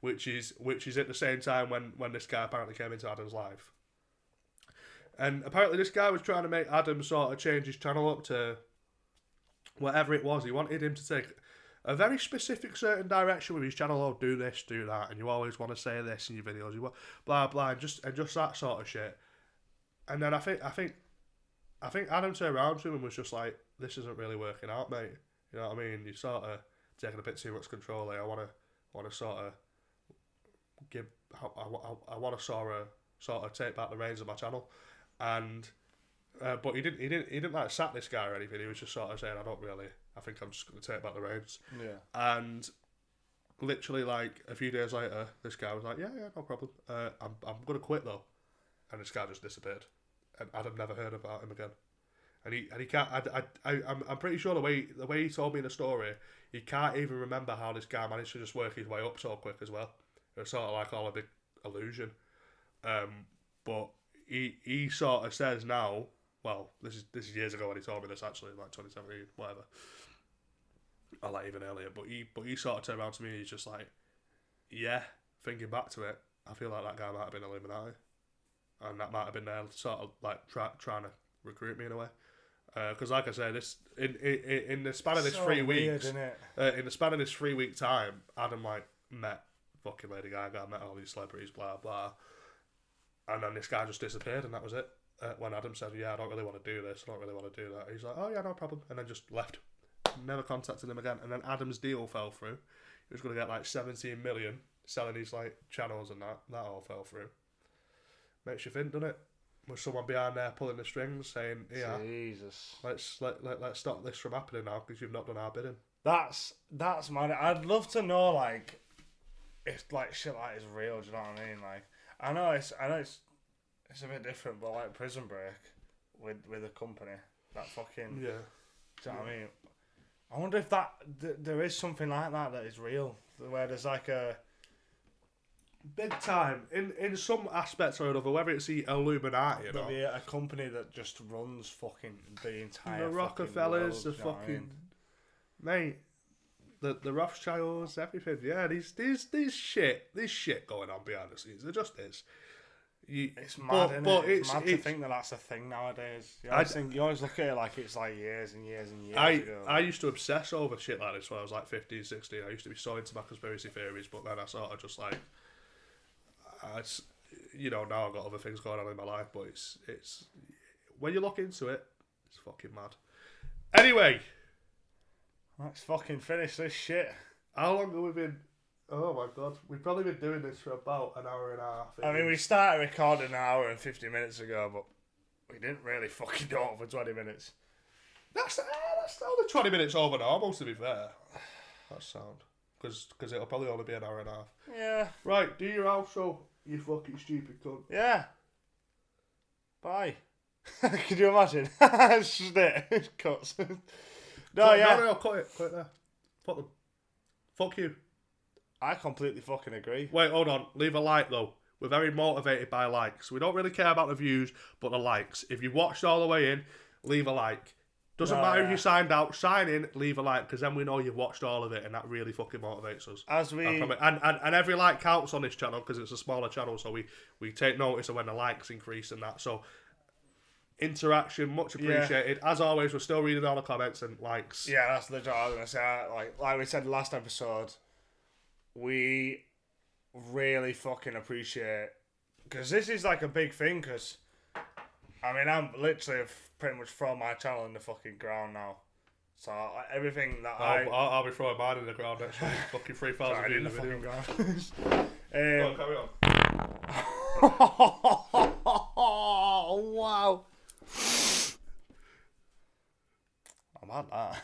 Which is at the same time when this guy apparently came into Adam's life. And apparently this guy was trying to make Adam sort of change his channel up to whatever it was. He wanted him to take a very specific certain direction with his channel. Oh, do this, do that, and you always want to say this in your videos. You want blah blah, and just that sort of shit. And then I think Adam turned around to him and was just like, "This isn't really working out, mate. You know what I mean? You're sort of taking a bit too much control here. I want to sort of I want to sort of take back the reins of my channel, and but he didn't like sack this guy or anything. He was just sort of saying, I think I'm just going to take back the reins. Yeah. And literally like a few days later, this guy was like, yeah, no problem. I'm going to quit though, and this guy just disappeared, and I'd have never heard about him again. And he can't. I'm pretty sure the way he told me the story, he can't even remember how this guy managed to just work his way up so quick as well. It was sort of like all a big illusion. But he sort of says now. Well, this is years ago when he told me this, actually, like 2017, whatever. Or like even earlier. But he sort of turned around to me and he's just like, yeah, thinking back to it, I feel like that guy might have been Illuminati. And that might have been there sort of like trying to recruit me in a way. Because like I say, this in the span of this 3 weeks, isn't it? In the span of this 3 week time, Adam like met fucking Lady Gaga, met all these celebrities, blah blah, and then this guy just disappeared, and that was it. When Adam said, "Yeah, I don't really want to do this, I don't really want to do that," he's like, "Oh yeah, no problem," and then just left. Never contacted him again. And then Adam's deal fell through. He was going to get like 17 million selling these like channels and that all fell through. Makes you think, doesn't it? With someone behind there pulling the strings, saying, "Yeah, Jesus, let's stop this from happening now because you've not done our bidding." That's mad. I'd love to know like if like shit like is real. Do you know what I mean? Like I know it's a bit different, but like Prison Break with a company that fucking yeah. Do you know what I mean? I wonder if there is something like that is real, where there's like a big time in some aspects or another, whether it's the Illuminati, you know, be a company that just runs fucking the entire the Rockefellers, world, the fucking mate, the Rothschilds, everything. Yeah, these shit going on behind the scenes. There just is. It's mad, isn't it? It's mad to think that that's a thing nowadays. You always look at it like it's like years and years and years ago. I used to obsess over shit like this when I was like 15, 16. I used to be so into my conspiracy theories, but then I sort of just like, now I've got other things going on in my life, but it's when you look into it, it's fucking mad. Anyway, let's fucking finish this shit. How long have we been? Oh my god, we've probably been doing this for about an hour and a half. I mean, we started recording an hour and 50 minutes ago, but we didn't really fucking do it for 20 minutes. That's only 20 minutes over normal, to be fair. That's sound. Because it'll probably only be an hour and a half. Yeah. Right, do your outro, you fucking stupid cunt. Yeah. Bye. Could you imagine? It's just it. It cuts. No, cut it there. Fuck them. Fuck you. I completely fucking agree. Wait, hold on. Leave a like, though. We're very motivated by likes. We don't really care about the views, but the likes. If you watched all the way in, leave a like. Doesn't matter if you signed out. Sign in, leave a like, because then we know you've watched all of it, and that really fucking motivates us. And every like counts on this channel, because it's a smaller channel, so we take notice of when the likes increase and that. So, interaction, much appreciated. Yeah. As always, we're still reading all the comments and likes. Yeah, that's legit. I was going to say, like we said last episode, we really fucking appreciate, because this is like a big thing, because I mean I'm literally pretty much thrown my channel in the fucking ground now, so everything that I'll be throwing mine in the ground next week. Fucking 3,000 views in the video. Go, carry on. Oh wow, I'm at that.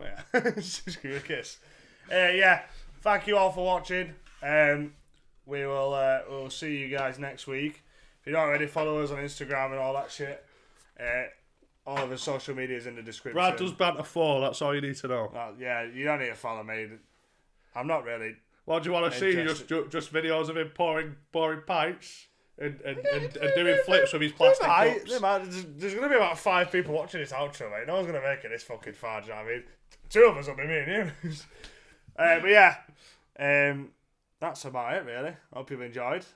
Yeah, just give you a kiss. Yeah. Thank you all for watching. We'll see you guys next week. If you don't already follow us on Instagram and all that shit, all of the social media is in the description. Brad does banter 4. That's all you need to know. Yeah, you don't need to follow me. I'm not really. What do you want to see? Just videos of him pouring pints and doing flips with his plastic cups. There's going to be about 5 people watching this outro, mate. No one's going to make it this fucking far. Do you know what I mean? 2 of us will be me and you. But yeah, that's about it, really. Hope you've enjoyed.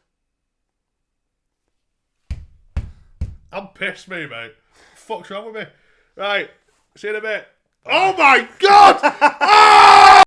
I'm pissed, mate. Fuck's wrong with me? Right, see you in a bit. Oh my god!